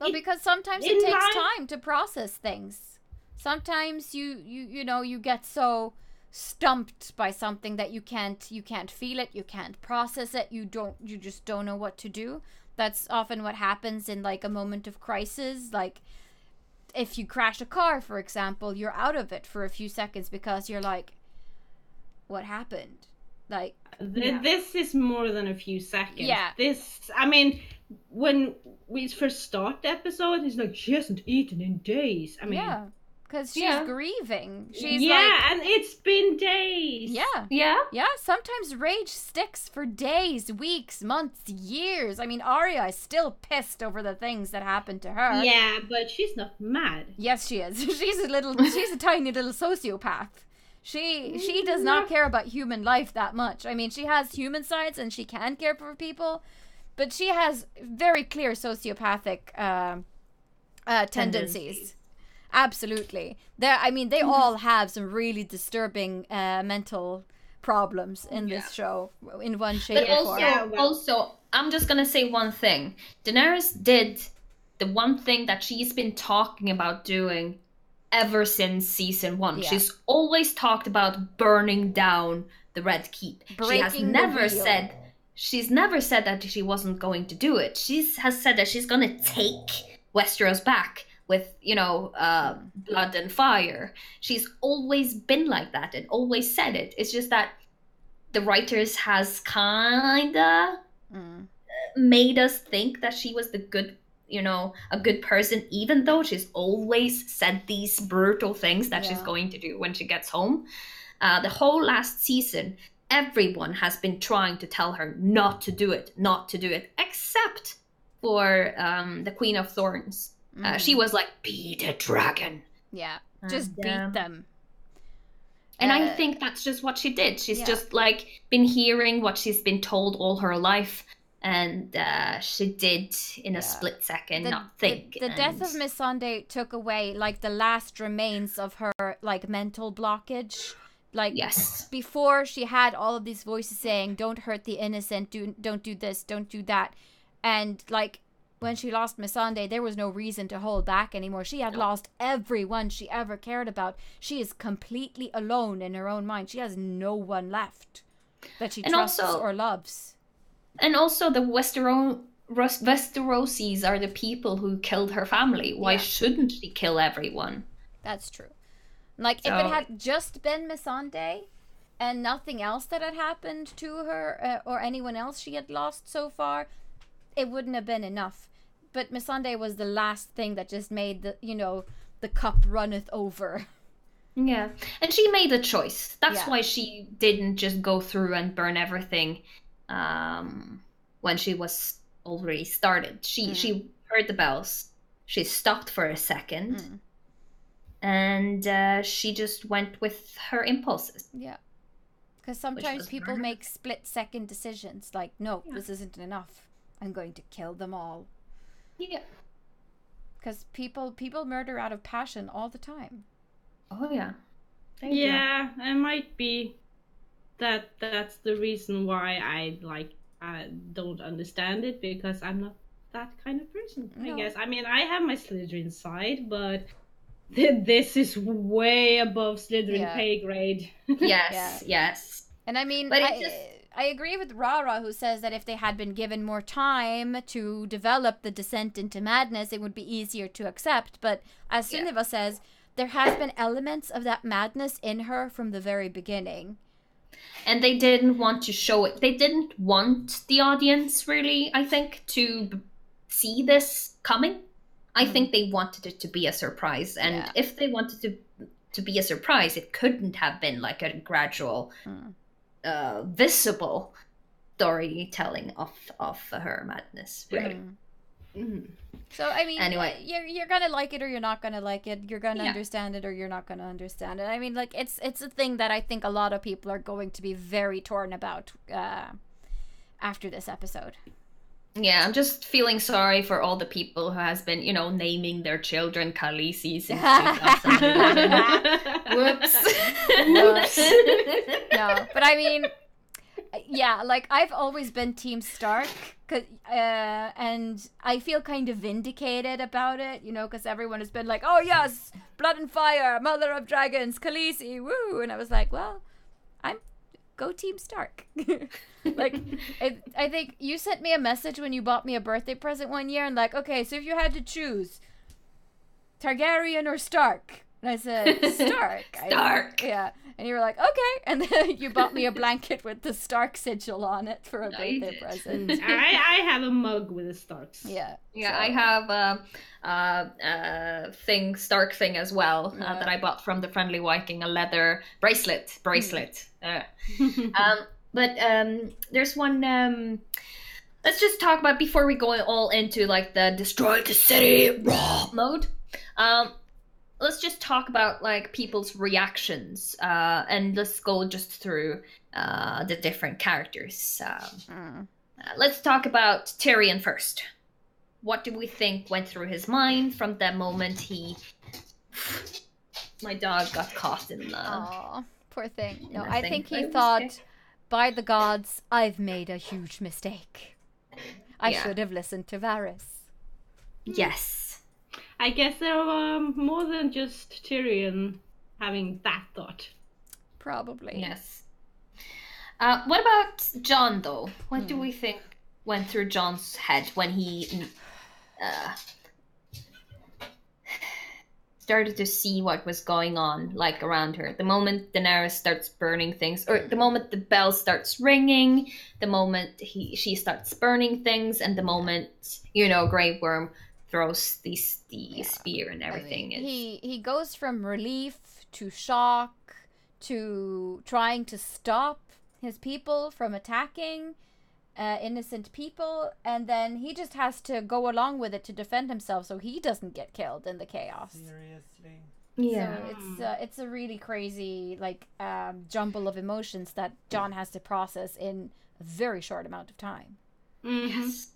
Well, because sometimes it takes time to process things. Sometimes you get so stumped by something that you can't feel it, you can't process it, you just don't know what to do. That's often what happens in like a moment of crisis. Like if you crash a car, for example, you're out of it for a few seconds because you're like, what happened? Like, This is more than a few seconds. Yeah. When we first start the episode, it's like, she hasn't eaten in days. yeah, because she's grieving. She's and it's been days. Yeah, sometimes rage sticks for days, weeks, months, years. I mean, Arya is still pissed over the things that happened to her. Yeah, but she's not mad. Yes, she is. She's a tiny little sociopath. She does not care about human life that much. I mean, she has human sides and she can care for people, but she has very clear sociopathic tendencies. Absolutely. They all have some really disturbing mental problems in this show in one shape or form. Also, I'm just gonna say one thing. Daenerys did the one thing that she's been talking about doing ever since season 1. Yeah. She's always talked about burning down the Red Keep. She's never said that she wasn't going to do it. She has said that she's gonna take Westeros back with, blood and fire. She's always been like that and always said it. It's just that the writers has kinda made us think that she was a good person, even though she's always said these brutal things that she's going to do when she gets home. The whole last season, everyone has been trying to tell her not to do it, except for the Queen of Thorns. She was like, be the dragon. Yeah, just beat them. And I think that's just what she did. She's just like been hearing what she's been told all her life. And she did in a split second not think. The death of Miss Sunday took away like the last remains of her like mental blockage. Like before, she had all of these voices saying, "Don't hurt the innocent. Don't do this. Don't do that." And like when she lost Miss Sunday, there was no reason to hold back anymore. She had lost everyone she ever cared about. She is completely alone in her own mind. She has no one left that she trusts or loves. And also the Westerosis are the people who killed her family. Why shouldn't she kill everyone? That's true. Like, if it had just been Missandei and nothing else that had happened to her or anyone else she had lost so far, it wouldn't have been enough. But Missandei was the last thing that just made the cup runneth over. Yeah. And she made a choice. That's why she didn't just go through and burn everything. When she was already started. She heard the bells. She stopped for a second. And she just went with her impulses. Yeah. Because sometimes people make split-second decisions. Like, no, this isn't enough. I'm going to kill them all. Yeah. Because people murder out of passion all the time. Oh, yeah. It might be that's the reason why I don't understand it, because I'm not that kind of person. No. I guess. I mean, I have my Slytherin side, but this is way above Slytherin pay grade. Yes. And I mean, I agree with Rara, who says that if they had been given more time to develop the descent into madness, it would be easier to accept. But as Sunniva says, there has been elements of that madness in her from the very beginning. And they didn't want to show it. They didn't want the audience, really, I think, to see this coming. I think they wanted it to be a surprise. And if they wanted to be a surprise, it couldn't have been like a gradual, visible storytelling of her madness, really. So, I mean, anyway, you're gonna like it or you're not gonna like it. You're gonna understand it or you're not gonna understand it. I mean, like, it's a thing that I think a lot of people are going to be very torn about after this episode. Yeah, I'm just feeling sorry for all the people who has been, naming their children Khaleesi since 2011. Whoops. No, but I mean, like, I've always been Team Stark, and I feel kind of vindicated about it, because everyone has been like, oh yes, blood and fire, mother of dragons, Khaleesi, woo, and I was like, well, go Team Stark. Like, I think you sent me a message when you bought me a birthday present one year, and like, okay, so if you had to choose Targaryen or Stark, And I said, Stark. Stark. Yeah. And you were like, okay. And then you bought me a blanket with the Stark sigil on it for a I birthday did. present. I have a mug with the Starks. Yeah. Yeah, so- I have a Stark thing as well that I bought from the Friendly Viking, a leather bracelet. But there's one. Let's just talk about before we go all into like the destroy the city raw mode. Let's just talk about like people's reactions, and let's go just through the different characters. Let's talk about Tyrion first. What do we think went through his mind from the moment my dog got caught in the... Aw, poor thing. No, the I thing. think But he it was thought, okay. by the gods, I've made a huge mistake. I Yeah. should have listened to Varys. Yes. I guess there were more than just Tyrion having that thought. Probably. Yes. What about John, though? What do we think went through John's head when he started to see what was going on, like, around her? The moment Daenerys starts burning things, or the moment the bell starts ringing, the moment she starts burning things, and the moment, Grey Worm throws the spear and everything. I mean, he goes from relief to shock to trying to stop his people from attacking innocent people, and then he just has to go along with it to defend himself so he doesn't get killed in the chaos. Seriously. Yeah. So it's a really crazy jumble of emotions that John has to process in a very short amount of time. Mm-hmm. Yes.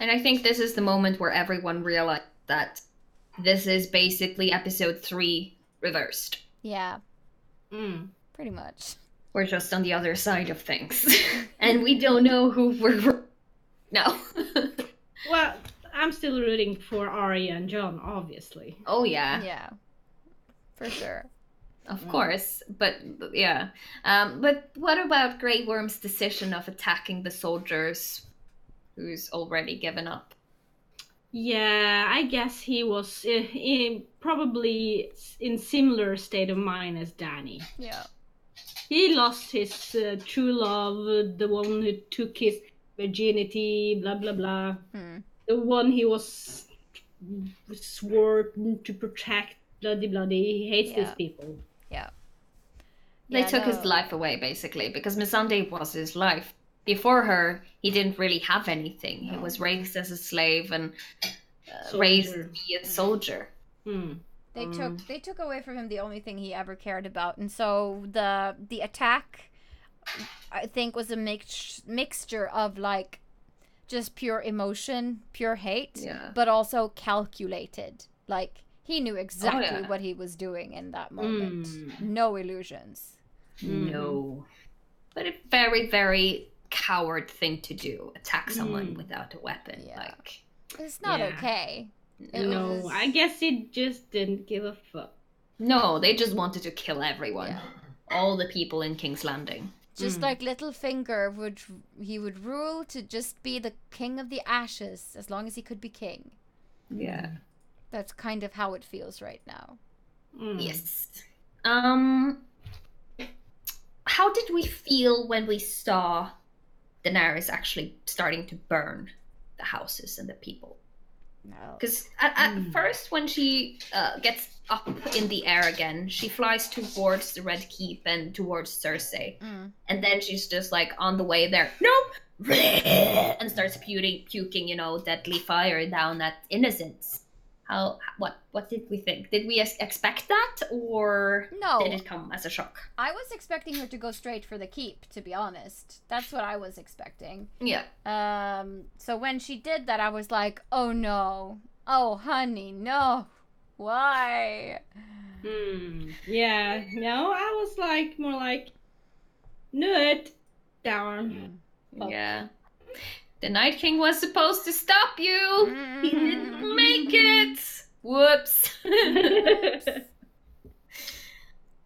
And I think this is the moment where everyone realized that this is basically episode 3 reversed. Yeah, Mm. pretty much. We're just on the other side of things. And we don't know who we're... No. Well, I'm still rooting for Arya and Jon, obviously. Oh, yeah. Yeah, for sure. Of course. But, yeah. But what about Grey Worm's decision of attacking the soldiers who's already given up? Yeah, I guess he was probably in similar state of mind as Dany. Yeah. He lost his true love, the one who took his virginity, blah blah blah. The one he was sworn to protect, bloody bloody. He hates Yeah. these people. Yeah. They Yeah, took his no. life away, basically, because Missandei was his life. Before her, he didn't really have anything. He was raised as a slave and raised to be a soldier. Hmm. They took away from him the only thing he ever cared about, and so the attack, I think, was a mixture of like just pure emotion, pure hate, Yeah. but also calculated. Like he knew exactly yeah. what he was doing in that moment. Mm. No illusions. No. But a very, very coward thing to do. Attack someone without a weapon. Yeah. Like, It's not Yeah. okay. It No, was- I guess he just didn't give a fuck. no, they just wanted to kill everyone. Yeah. All the people in King's Landing. Just like Littlefinger would rule to just be the king of the ashes as long as he could be king. Yeah. That's kind of how it feels right now. Mm. Yes. How did we feel when we saw Daenerys actually starting to burn the houses and the people? No. Because at first, when she gets up in the air again, she flies towards the Red Keep and towards Cersei. And then she's just like on the way there, nope! And starts puking, deadly fire down at innocents. What did we think? Did we expect that, or No. did it come as a shock? I was expecting her to go straight for the keep, to be honest. That's what I was expecting. Yeah. So when she did that, I was like, oh no. Oh, honey, no. Why? Yeah, no, I was like more like, knew it. Darn. Fuck. Yeah. The Night King was supposed to stop you. He didn't make it. Whoops.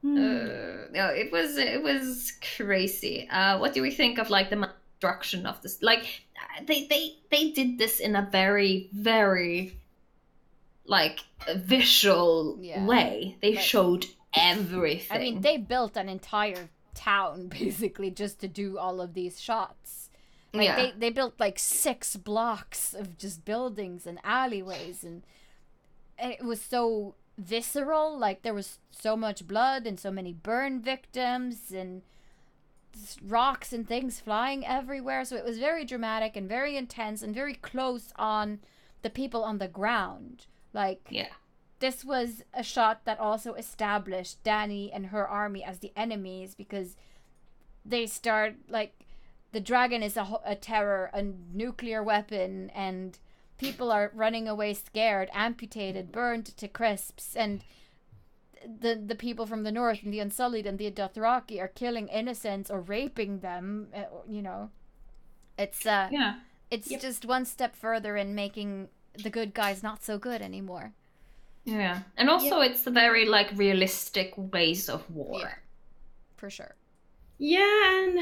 No, it was crazy. What do we think of like the destruction of this? Like they did this in a very, very like visual Yeah. way. They Like- showed everything. I mean, they built an entire town basically just to do all of these shots. Like yeah. they built like 6 blocks of just buildings and alleyways, and it was so visceral. Like there was so much blood and so many burn victims and rocks and things flying everywhere. So it was very dramatic and very intense and very close on the people on the ground. Like Yeah. this was a shot that also established Dany and her army as the enemies, because they start like the dragon is a terror, a nuclear weapon, and people are running away scared, amputated, burned to crisps, and the people from the north and the Unsullied and the Dothraki are killing innocents or raping them. You know, it's Yeah. it's Yep. just one step further in making the good guys not so good anymore. Yeah. And also it's the very like realistic ways of war. Yeah, for sure. Yeah, and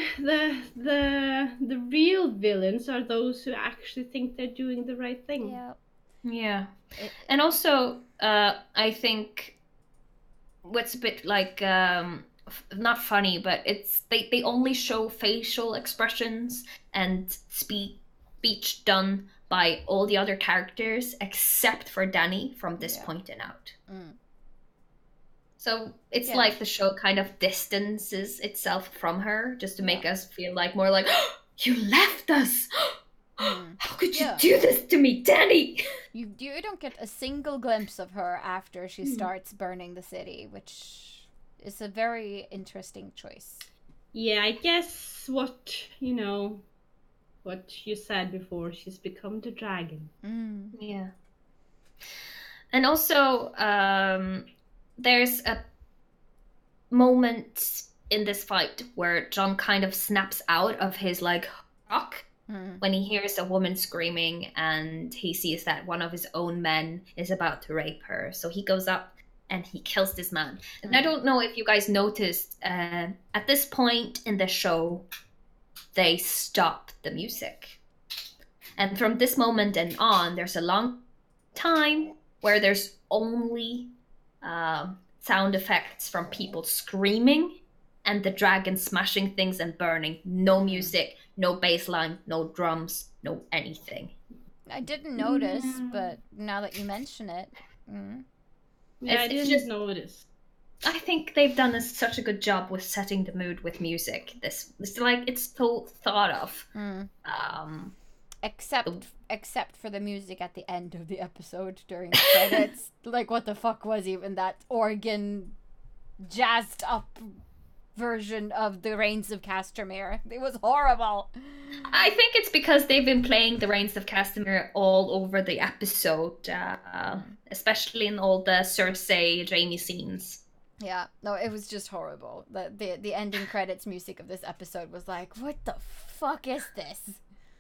the real villains are those who actually think they're doing the right thing. Yeah. Yeah. It- And also I think what's a bit like not funny, but it's they only show facial expressions and speech done by all the other characters except for Dany from this Yeah. point and out. Mm. So it's Yeah. like the show kind of distances itself from her just to make us feel like more like, oh, you left us. Mm. How could you Yeah. do this to me, Dany? You don't get a single glimpse of her after she starts burning the city, which is a very interesting choice. Yeah, I guess what you said before, she's become the dragon. Mm. Yeah. And also, there's a moment in this fight where Jon kind of snaps out of his like rock Mm. when he hears a woman screaming and he sees that one of his own men is about to rape her. So he goes up and he kills this man. And I don't know if you guys noticed, at this point in the show, they stop the music. And from this moment and on, there's a long time where there's only sound effects from people screaming and the dragon smashing things and burning. No music, no bass line, no drums, no anything. I didn't notice, but now that you mention it, Yeah, I It's didn't just- notice. I think they've done such a good job with setting the mood with music. It's like it's so thought of. except for the music at the end of the episode during the credits. Like, what the fuck was even that organ jazzed up version of the Reigns of Castamere? It was horrible. I think it's because they've been playing the Reigns of Castamere all over the episode, especially in all the Cersei, Jaime scenes. Yeah, no, it was just horrible. The ending credits music of this episode was like, what the fuck is this?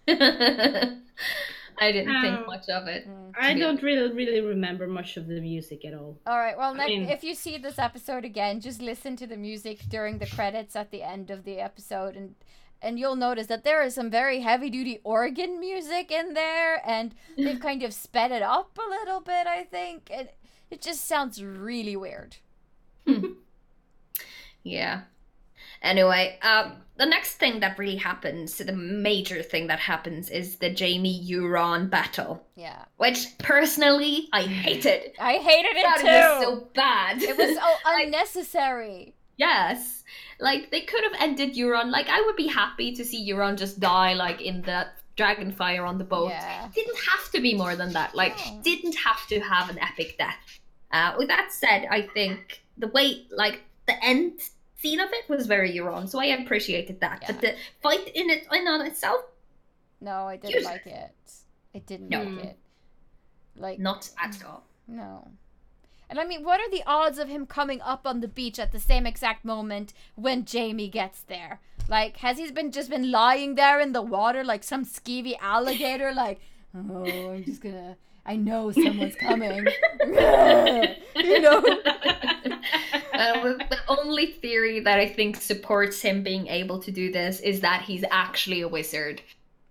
I didn't think Oh. much of it. I don't really remember much of the music at all. All right, well, I mean- if you see this episode again, just listen to the music during the credits at the end of the episode, and you'll notice that there is some very heavy-duty organ music in there, and they've kind of sped it up a little bit, I think. It just sounds really weird. Yeah. Anyway, the next thing that really happens, the major thing that happens, is the Jaime Euron battle, Yeah. which personally I hated. I hated it That too. was so bad. It was so unnecessary. Yes. Like, they could have ended Euron. Like, I would be happy to see Euron just die, like, in that dragon fire on the boat. Yeah. Didn't have to be more than that. Like, No. didn't have to have an epic death. With that said, I think the way, like, the end scene of it was very Euron, so I appreciated that. Yeah. But the fight in on itself, No, I didn't Useless. like it. I didn't No. like it. Like, not at all. no. And I mean, what are the odds of him coming up on the beach at the same exact moment when Jaime gets there? Like, has he just been lying there in the water like some skeevy alligator? Like, oh, I know someone's coming. You know? The only theory that I think supports him being able to do this is that he's actually a wizard.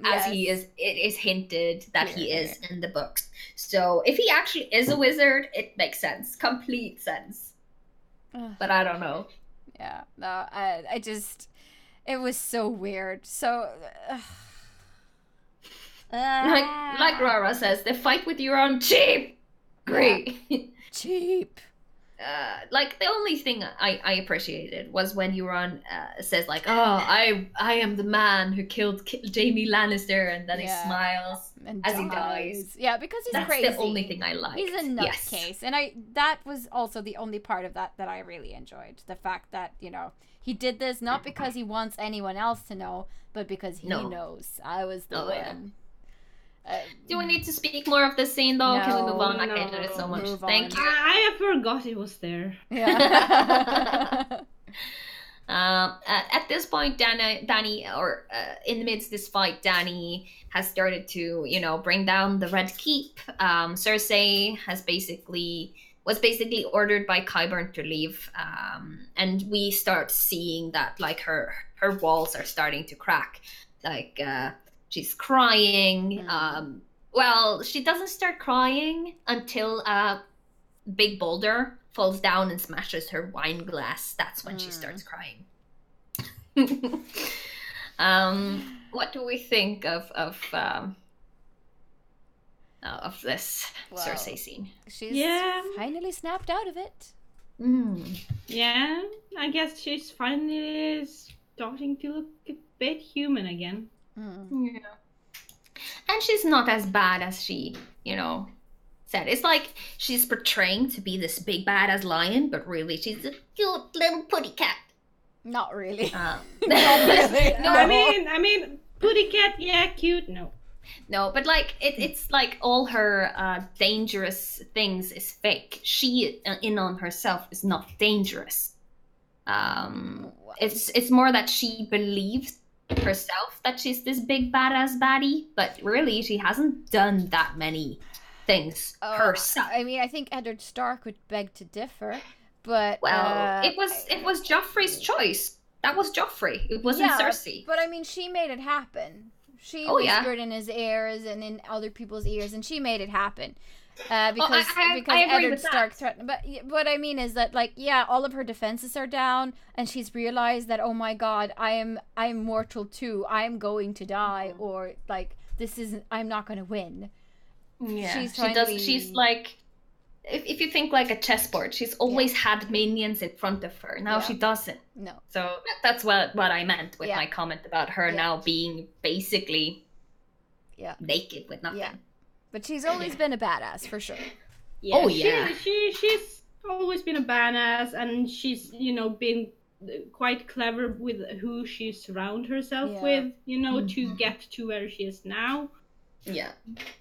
as he is. It is hinted that he is in the books. So if he actually is a wizard, it makes sense, complete sense. But I don't know. Yeah, no, I just, it was so weird. So, like Rara says, the fight with your own cheap. Great. Cheap. Like the only thing I appreciated was when Euron says like, "Oh, I am the man who killed Jaime Lannister," and then he smiles and as he dies. Yeah, because he's That's crazy. the only thing I liked. He's a nutcase, and that was also the only part of that I really enjoyed. The fact that, you know, he did this not because he wants anyone else to know, but because he knows. I was the one. Do we need to speak more of this scene though? No, Can we move on? no. I hated it so much. Thank you. I forgot it was there. Yeah. At this point, Danny, or in the midst of this fight, Danny has started to, you know, bring down the Red Keep. Cersei was basically ordered by Qyburn to leave, and we start seeing that like her walls are starting to crack, like. She's crying. Well, she doesn't start crying until a big boulder falls down and smashes her wine glass. That's when she starts crying. What do we think of this Cersei scene? She's finally snapped out of it. Yeah, I guess she's finally starting to look a bit human again. Yeah. And she's not as bad as she, you know, said. It's like she's portraying to be this big badass lion, but really she's a cute little putty cat. Not really. Not really. No, I mean, putty cat, yeah, cute. No, but like it's like all her dangerous things is fake. She in on herself is not dangerous. It's more that she believes herself that she's this big badass baddie, but really she hasn't done that many things herself. I mean, I think Eddard Stark would beg to differ, but it was Joffrey's choice. That was Joffrey. It wasn't Cersei. But I mean, she made it happen. She whispered in his ears and in other people's ears, and she made it happen. Because Eddard Stark threatened. But what I mean is that, like, yeah, all of her defenses are down, and she's realized that, oh my God, I'm mortal too. I'm going to die, or like I'm not going to win. Yeah, She's like, if you think like a chessboard, she's always had minions in front of her. Now she doesn't. No. So that's what I meant with my comment about her now being basically naked with nothing. Yeah. But she's always been a badass, for sure. Yeah, she's always been a badass, and she's, you know, been quite clever with who she surrounds herself with, you know, to get to where she is now. Yeah.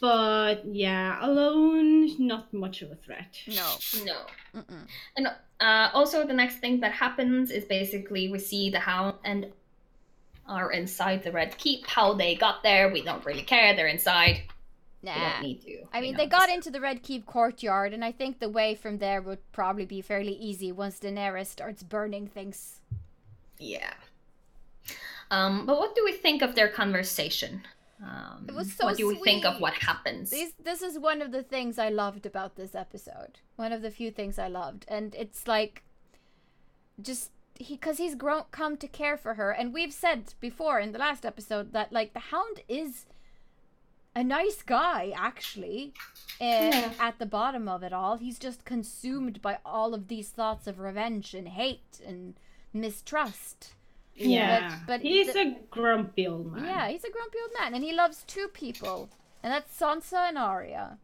But, alone, not much of a threat. No. Mm-mm. And also the next thing that happens is basically we see the Hound and are inside the Red Keep. How they got there, we don't really care. They're inside. Nah. We don't need to. I mean, they got into the Red Keep courtyard, and I think the way from there would probably be fairly easy once Daenerys starts burning things. Yeah. But what do we think of their conversation? It was so what do we sweet. think of what happens? This is one of the things I loved about this episode. One of the few things I loved. And it's like, just, because he's come to care for her. And we've said before in the last episode that, like, the Hound is a nice guy, actually, at the bottom of it all. He's just consumed by all of these thoughts of revenge and hate and mistrust. Yeah, but he's a grumpy old man. Yeah, he's a grumpy old man, and he loves two people, and that's Sansa and Arya.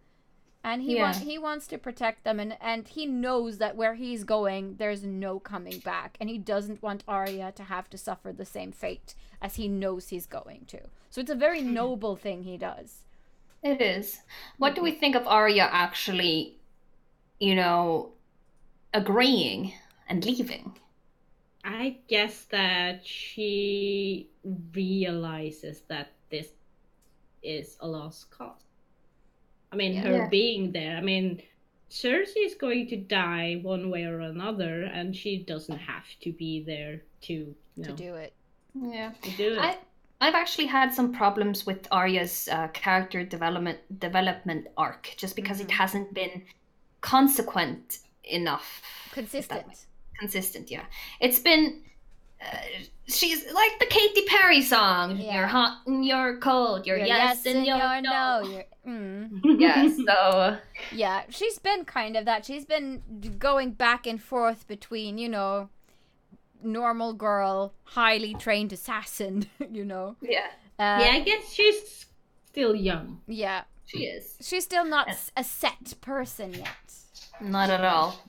And he wants to protect them, and he knows that where he's going, there's no coming back, and he doesn't want Arya to have to suffer the same fate as he knows he's going to. So it's a very noble thing he does. It is. What do we think of Arya actually, you know, agreeing and leaving? I guess that she realizes that this is a lost cause. I mean, her being there. I mean, Cersei is going to die one way or another, and she doesn't have to be there to do it. Yeah. To do it. I've actually had some problems with Arya's character development arc, just because it hasn't been consequent enough. Consistent, yeah. It's been she's like the Katy Perry song. Yeah. You're hot and you're cold. You're yes and you're no. Yeah, so yeah, she's been kind of that. She's been going back and forth between, you know, normal girl, highly trained assassin, you know. Yeah. Yeah, I guess she's still young. Yeah. She is. She's still not a set person yet. Not at all.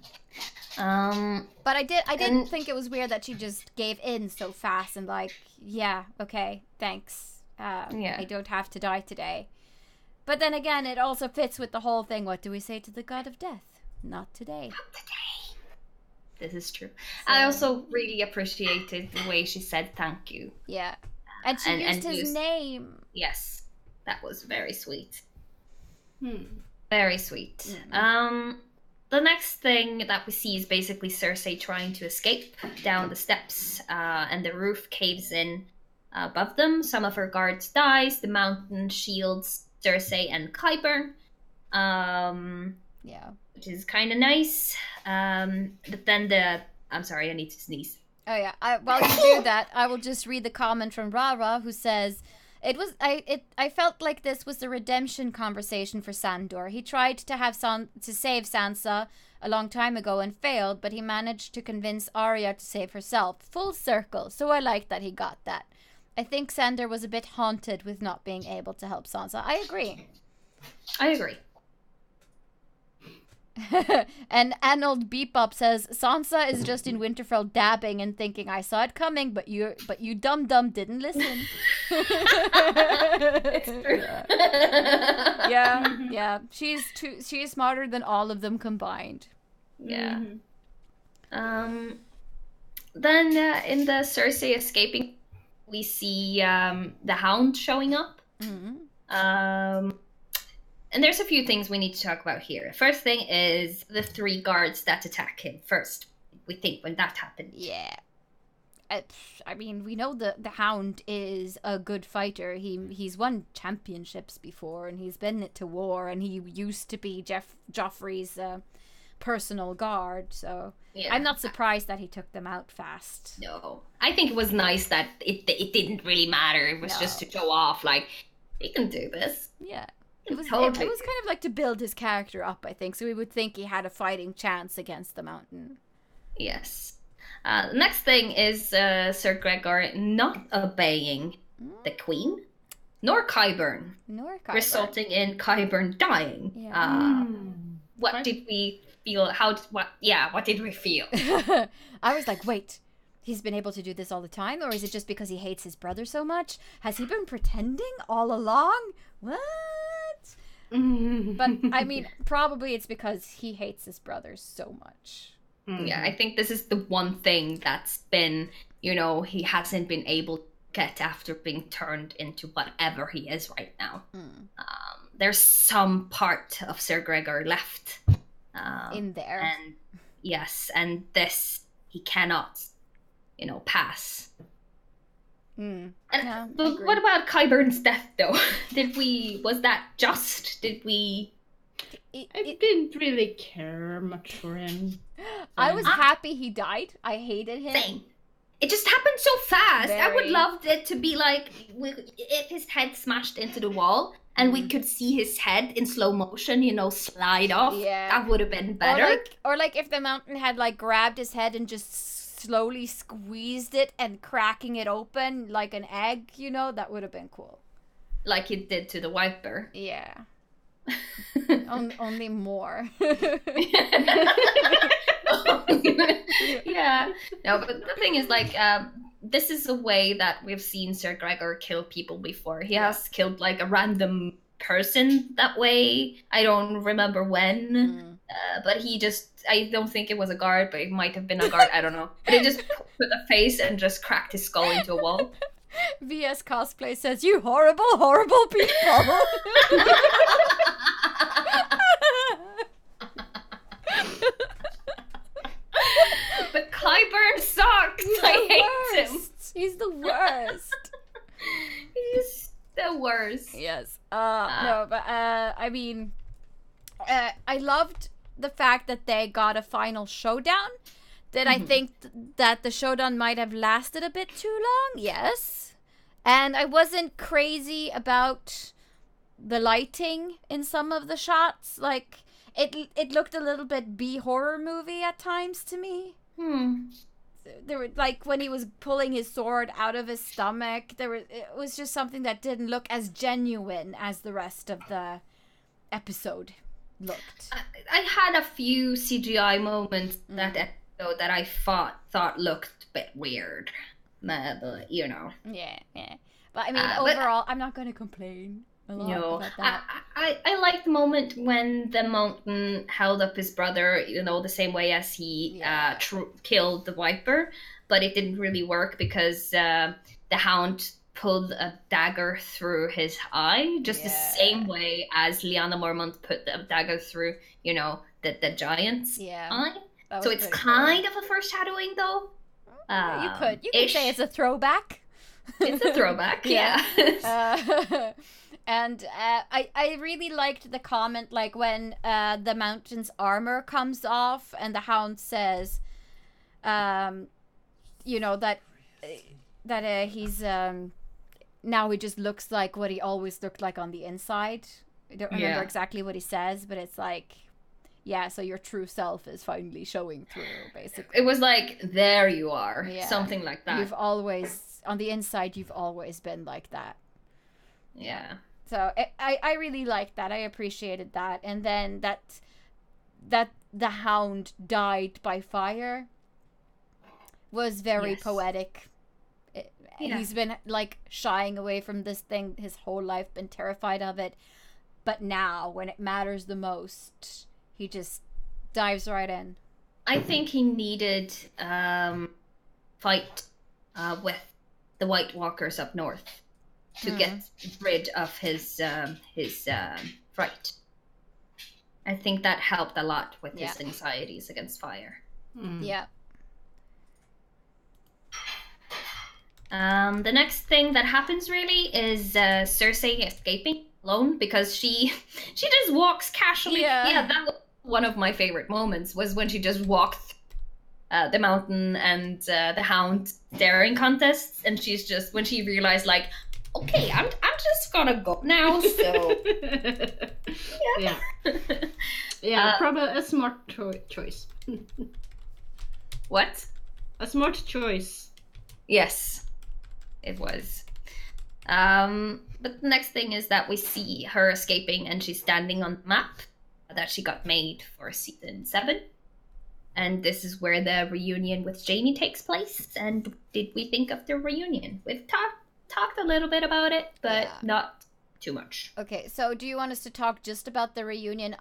But I didn't think it was weird that she just gave in so fast and like, yeah, okay, thanks. I don't have to die today. But then again, it also fits with the whole thing. What do we say to the god of death? Not today. Not today. This is true. So, I also really appreciated the way she said thank you. Yeah. And she used his name. Yes. That was very sweet. Very sweet. Mm-hmm. The next thing that we see is basically Cersei trying to escape down the steps, and the roof caves in above them. Some of her guards dies. The mountain shields Cersei and Qyburn, which is kind of nice. But then I'm sorry, I need to sneeze. Oh yeah. While you do that, I will just read the comment from Rara, who says, I felt like this was the redemption conversation for Sandor. He tried to save Sansa a long time ago and failed, but he managed to convince Arya to save herself. Full circle. So I like that he got that. I think Sandor was a bit haunted with not being able to help Sansa. I agree. And Arnold Bebop says Sansa is just in Winterfell dabbing and thinking I saw it coming, but you dumb didn't listen. It's true. Yeah. She's smarter than all of them combined. Yeah. Then in the Cersei escaping, we see the Hound showing up. And there's a few things we need to talk about here. First thing is the 3 guards that attack him first. We think when that happened. Yeah. I mean, we know the Hound is a good fighter. He's won championships before, and he's been to war, and he used to be Joffrey's personal guard. So yeah. I'm not surprised that he took them out fast. No, I think it was nice that it didn't really matter. It was just to show off, like, he can do this. Yeah. It was kind of like to build his character up, I think. So we would think he had a fighting chance against the Mountain. Yes. The next thing is Sir Gregor not obeying the Queen, nor Qyburn. Resulting in Qyburn dying. Yeah. What did we feel? What did we feel? I was like, wait. He's been able to do this all the time? Or is it just because he hates his brother so much? Has he been pretending all along? What? But, I mean, probably it's because he hates his brother so much. Yeah, I think this is the one thing that's been, he hasn't been able to get after being turned into whatever he is right now. There's some part of Sir Gregor left. In there. And yes, and this, he cannot pass. But what about Qyburn's death, though? Was that just? I didn't really care much for him. I was happy he died. I hated him. Same. It just happened so fast. I would love it to be like, if his head smashed into the wall, and we could see his head in slow motion, slide off. Yeah. That would have been better. Or like if the Mountain had like grabbed his head and just slowly squeezed it and cracking it open like an egg, that would have been cool. Like it did to the Viper. Yeah. Only more. Yeah. No, but the thing is, like, this is a way that we've seen Sir Gregor kill people before. He has killed like a random person that way. I don't remember when. But I don't think it was a guard, but it might have been a guard. I don't know. But he just put a face and just cracked his skull into a wall. VS Cosplay says, "You horrible, horrible people." But Qyburn sucks. I hate him. He's the worst. He's the worst. Yes. No, but I mean, I loved the fact that they got a final showdown. Did I think that the showdown might have lasted a bit too long? Yes. And I wasn't crazy about the lighting in some of the shots. Like, it looked a little bit B-horror movie at times to me. There were, like, when he was pulling his sword out of his stomach, it was just something that didn't look as genuine as the rest of the episode looked. I had a few CGI moments that episode that I thought looked a bit weird. But, you know. Yeah. But I mean, overall, I'm not going to complain a lot about that. I liked the moment when the mountain held up his brother, you know, the same way as he killed the Viper, but it didn't really work because the Hound pulled a dagger through his eye, just the same way as Lyanna Mormont put the dagger through, you know, the giant's eye. So it's kind of a foreshadowing, though. You could say it's a throwback. It's a throwback, yeah. And I really liked the comment, like, when the mountain's armor comes off and the Hound says, you know, that he's now he just looks like what he always looked like on the inside. I don't remember exactly what he says, but it's like, yeah, so your true self is finally showing through, basically. It was like, there you are, something like that. You've always, on the inside, you've always been like that. Yeah. So I really liked that. I appreciated that. And then that the Hound died by fire was very poetic. He's been, like, shying away from this thing his whole life, been terrified of it. But now, when it matters the most, he just dives right in. I think he needed fight with the White Walkers up north to get rid of his fright. I think that helped a lot with his anxieties against fire. Yeah. The next thing that happens really is Cersei escaping alone because she just walks casually. Yeah, that was one of my favorite moments, was when she just walked the mountain and the Hound staring contests, and she's just, when she realized, like, okay, I'm just gonna go now. So probably a smart choice. What? A smart choice. Yes, it was. But the next thing is that we see her escaping, and she's standing on the map that she got made for season 7. And this is where the reunion with Jaime takes place. And what did we think of the reunion? We've talked a little bit about it, but not too much. Okay, so do you want us to talk just about the reunion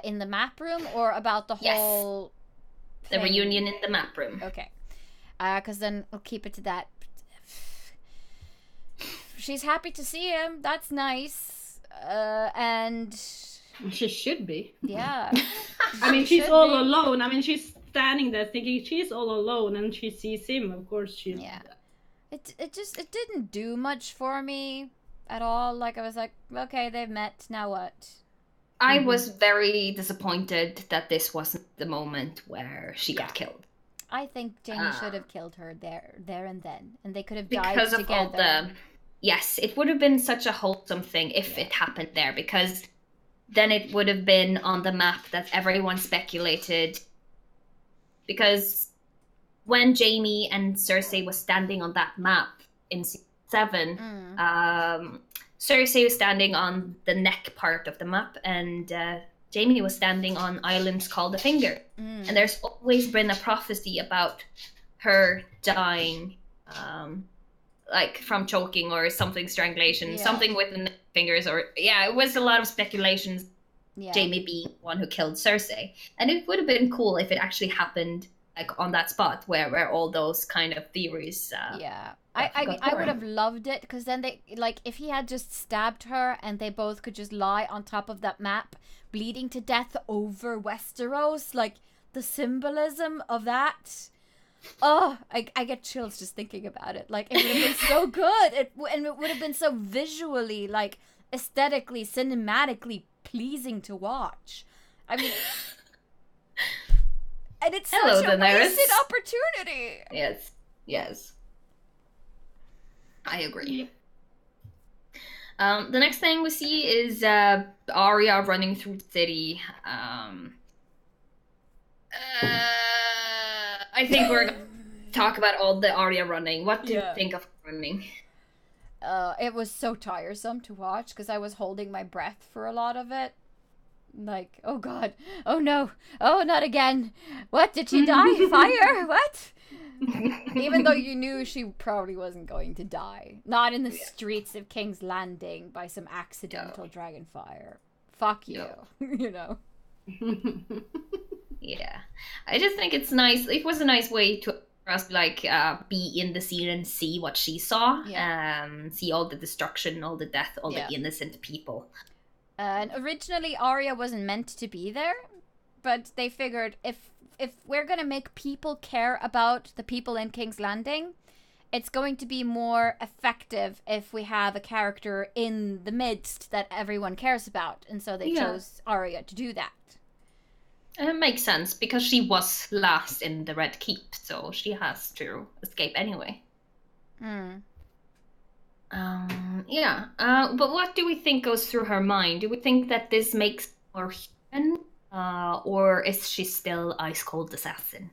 in the map room, or about the whole thing? The reunion in the map room. Okay. Because then we'll keep it to that. She's happy to see him. That's nice. And she should be. Yeah. I mean, she's all alone. I mean, she's standing there thinking she's all alone, and she sees him. Of course, she. Yeah. It didn't do much for me at all. Like, I was like, okay, they've met. Now what? I was very disappointed that this wasn't the moment where she got killed. I think Jaime should have killed her there and then, and they could have died because of together. All the. Yes, it would have been such a wholesome thing if it happened there, because then it would have been on the map that everyone speculated. Because when Jaime and Cersei was standing on that map in season 7, Cersei was standing on the neck part of the map, and Jaime was standing on islands called the Finger. And there's always been a prophecy about her dying, like from choking or something, strangulation, something with the fingers, or it was a lot of speculations. Jaime being one who killed Cersei, and it would have been cool if it actually happened, like, on that spot where all those kind of theories. I would have loved it, because then they, like, if he had just stabbed her and they both could just lie on top of that map, bleeding to death over Westeros, like, the symbolism of that. I get chills just thinking about it. Like, it would have been so good. And it would have been so visually, like, aesthetically, cinematically pleasing to watch. I mean, and it's Hello, such a Daenerys. wasted opportunity. Yes. I agree. The next thing we see is Arya running through the city. I think we're going to talk about all the Arya running. What do you think of running? It was so tiresome to watch because I was holding my breath for a lot of it. Like, oh god, oh no, oh not again. What, did she die? Fire? What? Even though you knew she probably wasn't going to die. Not in the streets of King's Landing by some accidental dragon fire. Fuck you. You know. Yeah. I just think it's nice. It was a nice way to us, like, be in the scene and see what she saw. See all the destruction, all the death, all the innocent people. And originally Arya wasn't meant to be there, but they figured if we're going to make people care about the people in King's Landing, it's going to be more effective if we have a character in the midst that everyone cares about. And so they chose Arya to do that. It makes sense, because she was last in the Red Keep, so she has to escape anyway. But what do we think goes through her mind? Do we think that this makes her human? Or is she still ice cold assassin?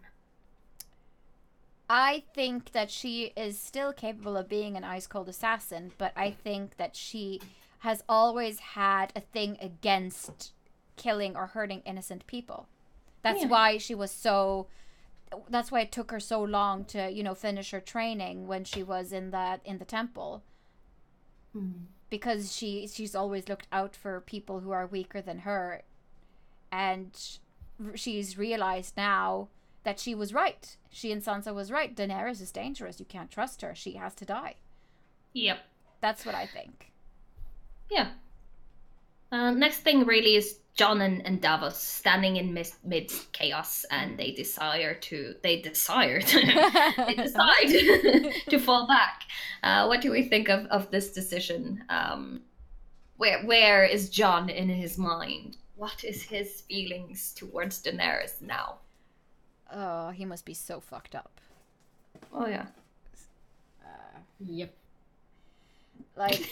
I think that she is still capable of being an ice cold assassin, but I think that she has always had a thing against killing or hurting innocent people. That's why she was so. That's why it took her so long to, you know, finish her training when she was in the temple. Because she's always looked out for people who are weaker than her. And she's realized now that she was right. She and Sansa was right. Daenerys is dangerous. You can't trust her. She has to die. Yep. That's what I think. Yeah. Next thing really is Jon and Davos standing in midst chaos, and they decide to fall back. What do we think of this decision? Where is Jon in his mind? What is his feelings towards Daenerys now? Oh, he must be so fucked up. Oh yeah. Yep. Like.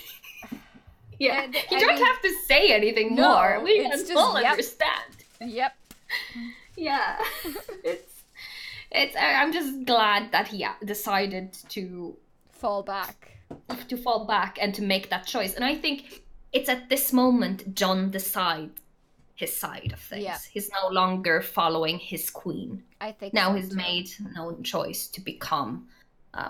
Yeah, you don't have to say anything more. We can all understand. Yep. Yeah. It's. I'm just glad that he decided to fall back and to make that choice. And I think it's at this moment Jon decides his side of things. Yeah. He's no longer following his queen. I think now so he's too. made no choice to become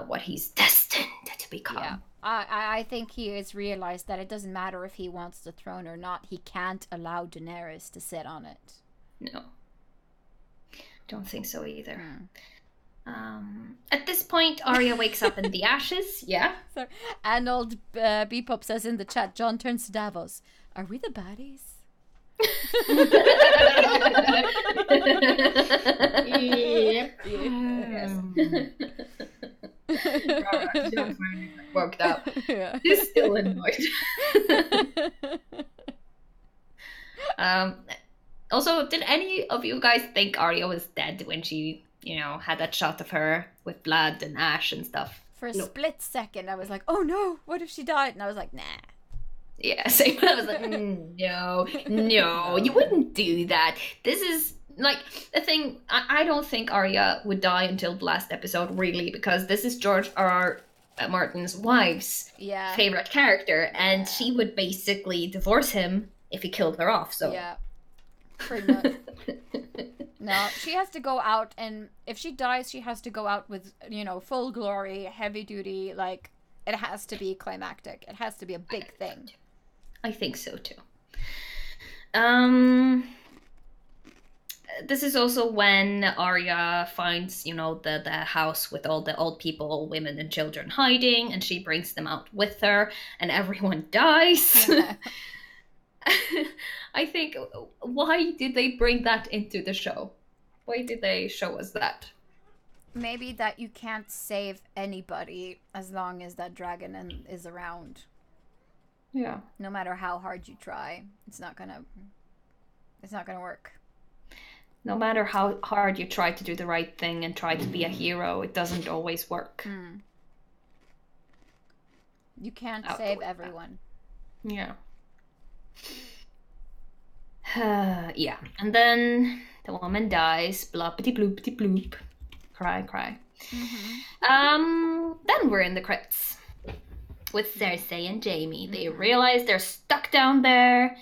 what he's destined to become. Yeah. I think he has realized that it doesn't matter if he wants the throne or not. He can't allow Daenerys to sit on it. No. Don't think so either. At this point, Arya wakes up in the ashes. Yeah. So, and old Bebop says in the chat, Jon turns to Davos. Are we the baddies? Yep. Yes. John's really worked up. Yeah. He's still annoyed. Also, did any of you guys think Arya was dead when she, you know, had that shot of her with blood and ash and stuff? For a split second, I was like, oh no, what if she died? And I was like, nah. Yeah, same. I was like, no, you wouldn't do that. This is like the thing. I don't think Arya would die until the last episode, really, because this is George R. Martin's wife's favorite character, and she would basically divorce him if he killed her off. So yeah, pretty much. No, she has to go out, and if she dies, she has to go out with, you know, full glory, heavy duty. Like, it has to be climactic. It has to be a big thing. I think so too. This is also when Arya finds, you know, the house with all the old people, women and children hiding, and she brings them out with her, and everyone dies. Yeah. I think, why did they bring that into the show? Why did they show us that? maybe that you can't save anybody as long as that dragon is around. Yeah. No matter how hard you try, it's not gonna work. No matter how hard you try to do the right thing and try to be a hero, it doesn't always work. You can't save everyone. Yeah. Yeah. And then the woman dies. Bloopity bloopity bloop. Cry, cry. Then we're in the credits with Cersei and Jaime. They realize they're stuck down there.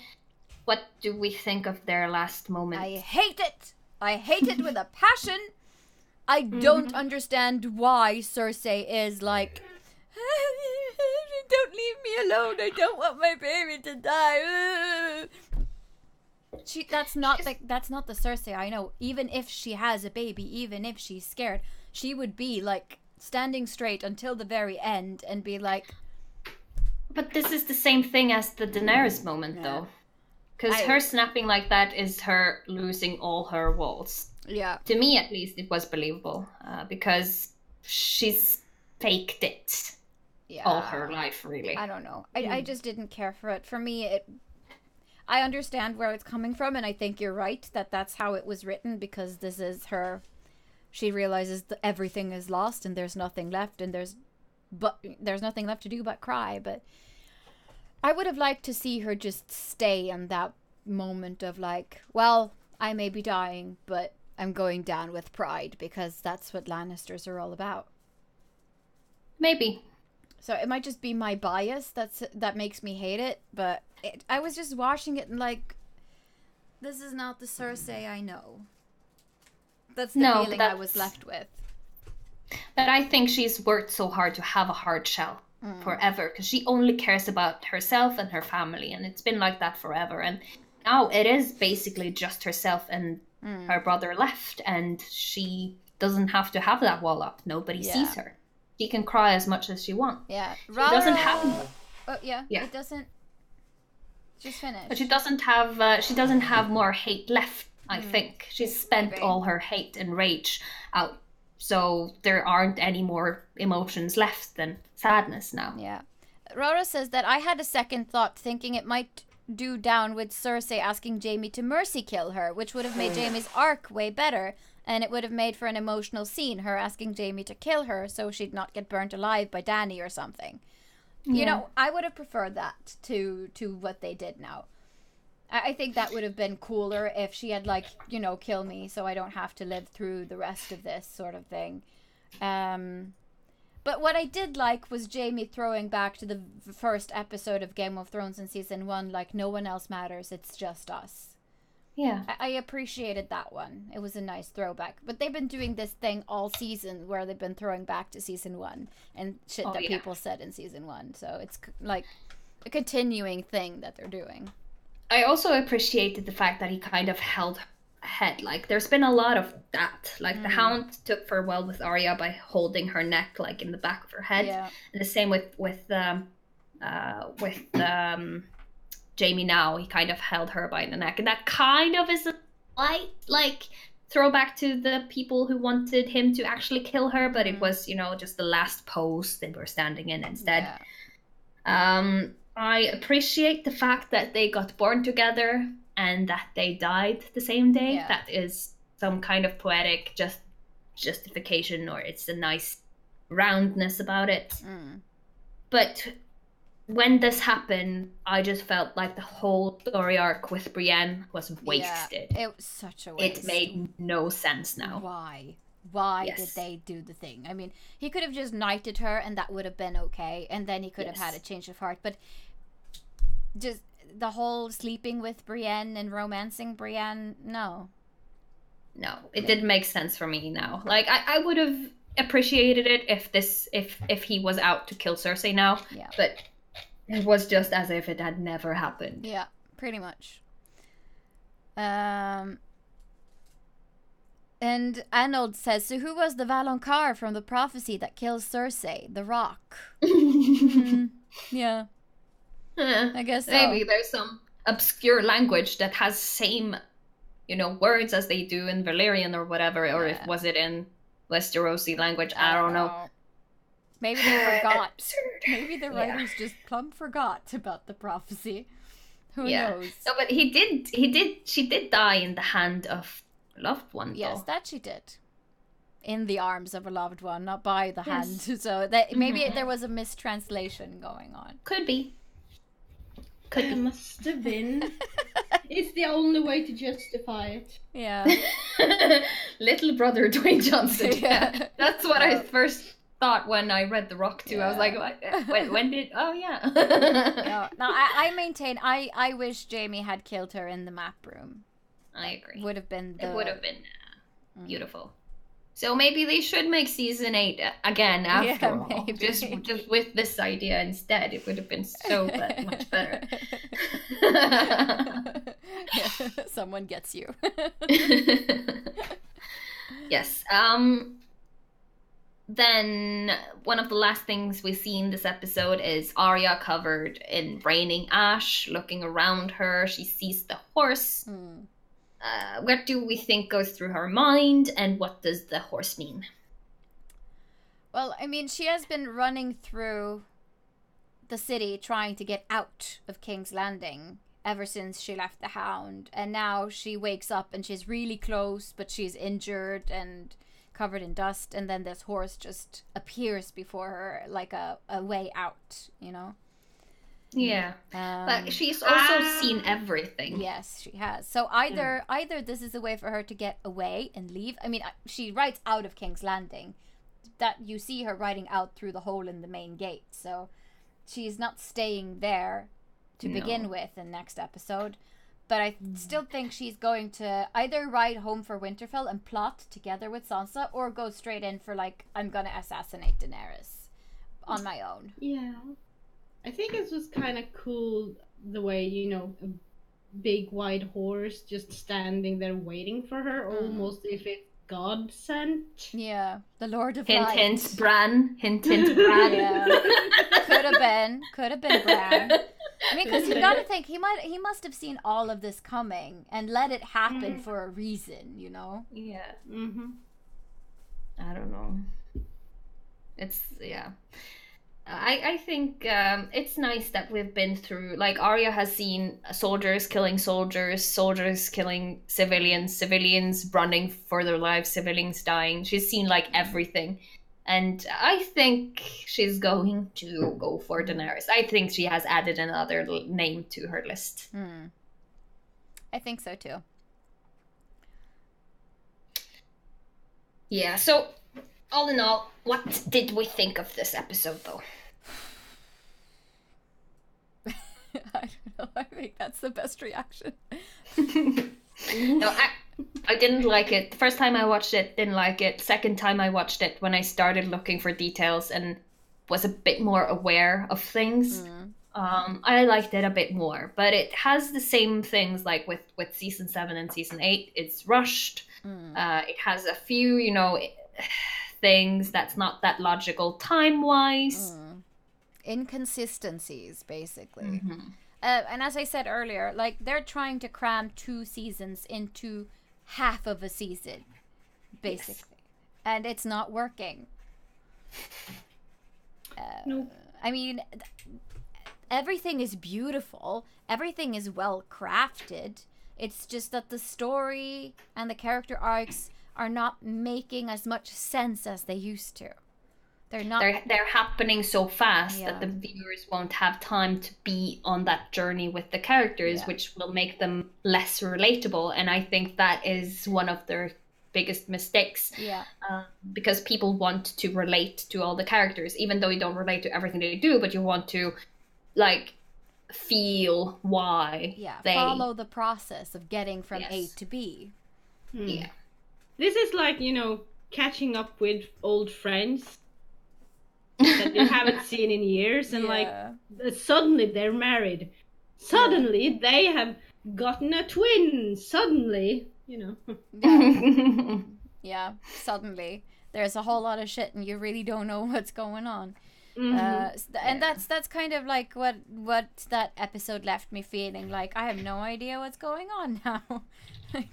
What do we think of their last moment? I hate it! I hate it with a passion! I don't understand why Cersei is like, don't leave me alone, I don't want my baby to die. That's not the Cersei I know. Even if she has a baby, even if she's scared, she would be like standing straight until the very end and be like... But this is the same thing as the Daenerys moment, though. Because her snapping like that is her losing all her walls. Yeah. To me, at least, it was believable. Because she's faked it all her life, really. I don't know. I just didn't care for it. For me, I understand where it's coming from, and I think you're right that that's how it was written, because this is her... She realizes that everything is lost and there's nothing left, and there's nothing left to do but cry. But I would have liked to see her just stay in that moment of like, well, I may be dying, but I'm going down with pride, because that's what Lannisters are all about. Maybe. So it might just be my bias that makes me hate it, but I was just watching it and like, this is not the Cersei I know. That's the feeling I was left with. But I think she's worked so hard to have a hard shell forever, because she only cares about herself and her family, and it's been like that forever. And now it is basically just herself and her brother left, and she doesn't have to have that wall up. Nobody sees her. She can cry as much as she wants. Yeah. She doesn't have... Oh, yeah. It doesn't... Just finish. But she doesn't have more hate left, I think. She's spent all her hate and rage out. So there aren't any more emotions left than sadness now. Yeah. Rora says that I had a second thought, thinking it might do down with Cersei asking Jaime to mercy kill her, which would have made Jaime's arc way better, and it would have made for an emotional scene, her asking Jaime to kill her so she'd not get burnt alive by Dany or something. Yeah. You know, I would have preferred that to what they did now. I think that would have been cooler if she had, like, you know, kill me so I don't have to live through the rest of this sort of thing. But what I did like was Jaime throwing back to the first episode of Game of Thrones in season 1, like, no one else matters, it's just us. Yeah. I appreciated that one. It was a nice throwback. But they've been doing this thing all season where they've been throwing back to season 1 and shit that people said in season 1. So it's like a continuing thing that they're doing. I also appreciated the fact that he kind of held her head. Like, there's been a lot of that. Like, the Hound took farewell with Arya by holding her neck, like, in the back of her head. Yeah. And the same with Jaime now. He kind of held her by the neck. And that kind of is a slight, like, throwback to the people who wanted him to actually kill her. But it was, you know, just the last pose they were standing in instead. Yeah. I appreciate the fact that they got born together and that they died the same day. Yeah. That is some kind of poetic justification, or it's a nice roundness about it. But when this happened, I just felt like the whole story arc with Brienne was wasted. Yeah, it was such a waste. It made no sense now. Why did they do the thing? I mean, he could have just knighted her and that would have been okay, and then he could have had a change of heart. But just the whole sleeping with Brienne and romancing Brienne, no, it didn't make sense for me now. Like, I would have appreciated it if he was out to kill Cersei now. Yeah. But it was just as if it had never happened. Yeah, pretty much. And Arnold says, so who was the Valonqar from the prophecy that kills Cersei? The Rock. Yeah. I guess so. Maybe there's some obscure language that has same, you know, words as they do in Valyrian or whatever, or was it Westerosi language. I don't know. Maybe they forgot. Absurd. Maybe the writers just plumb forgot about the prophecy. Who knows? No, but she did die in the hand of a loved one, Yes, though. that she did. In the arms of a loved one, not by the hand. So maybe there was a mistranslation going on. Could be. There must have been. It's the only way to justify it. Yeah. Little brother Dwayne Johnson. Yeah. That's what I first thought when I read The Rock too. I was like, when did? Oh yeah. No, I maintain. I wish Jamie had killed her in the map room. I agree. Would have been. It would have been beautiful. So maybe they should make season 8 again after all. Maybe. Just with this idea instead. It would have been so much better. Someone gets you. Yes. Then one of the last things we see in this episode is Arya covered in raining ash, looking around her. She sees the horse. What do we think goes through her mind, and what does the horse mean? Well, I mean, she has been running through the city trying to get out of King's Landing ever since she left the Hound, and now she wakes up and she's really close, but she's injured and covered in dust, and then this horse just appears before her like a way out, you know? Yeah, but she's also seen everything. Yes, she has. So either this is a way for her to get away and leave. I mean, she rides out of King's Landing. That you see her riding out through the hole in the main gate. So she's not staying there to begin with in next episode. But I still think she's going to either ride home for Winterfell and plot together with Sansa, or go straight in for like, I'm gonna assassinate Daenerys on my own. Yeah. I think it was kind of cool the way, a big white horse just standing there waiting for her, almost if it's God sent. Yeah, the Lord of Hint, Light. hint, Bran. Hint, hint, Bran. Yeah. Could have been Bran. I mean, because you gotta think, he must have seen all of this coming and let it happen for a reason, you know? Yeah. Mm-hmm. I don't know. I think it's nice that we've been through, like, Arya has seen soldiers killing soldiers, soldiers killing civilians, civilians running for their lives, civilians dying. She's seen, like, everything. And I think she's going to go for Daenerys. I think she has added another name to her list. I think so, too. Yeah, so all in all, what did we think of this episode, though? I don't know. I think that's the best reaction. No, I didn't like it. The first time I watched it, didn't like it. Second time I watched it, when I started looking for details and was a bit more aware of things, I liked it a bit more. But it has the same things like with season 7 and season 8. It's rushed. It has a few, things that's not that logical time-wise. Inconsistencies, basically. And as I said earlier, like, they're trying to cram 2 seasons into half of a season, basically. Yes. And it's not working. Nope. I mean, everything is beautiful. Everything is well crafted. It's just that the story and the character arcs are not making as much sense as they used to. They're not. They're happening so fast that the viewers won't have time to be on that journey with the characters, which will make them less relatable. And I think that is one of their biggest mistakes. Yeah. Because people want to relate to all the characters, even though you don't relate to everything they do, but you want to, like, feel why they follow the process of getting from A to B. Yeah. This is like, catching up with old friends that you haven't seen in years, and suddenly they're married. Suddenly they have gotten a twin. Suddenly, Yeah, suddenly there's a whole lot of shit, and you really don't know what's going on. And that's kind of like what that episode left me feeling like. I have no idea what's going on now. Like,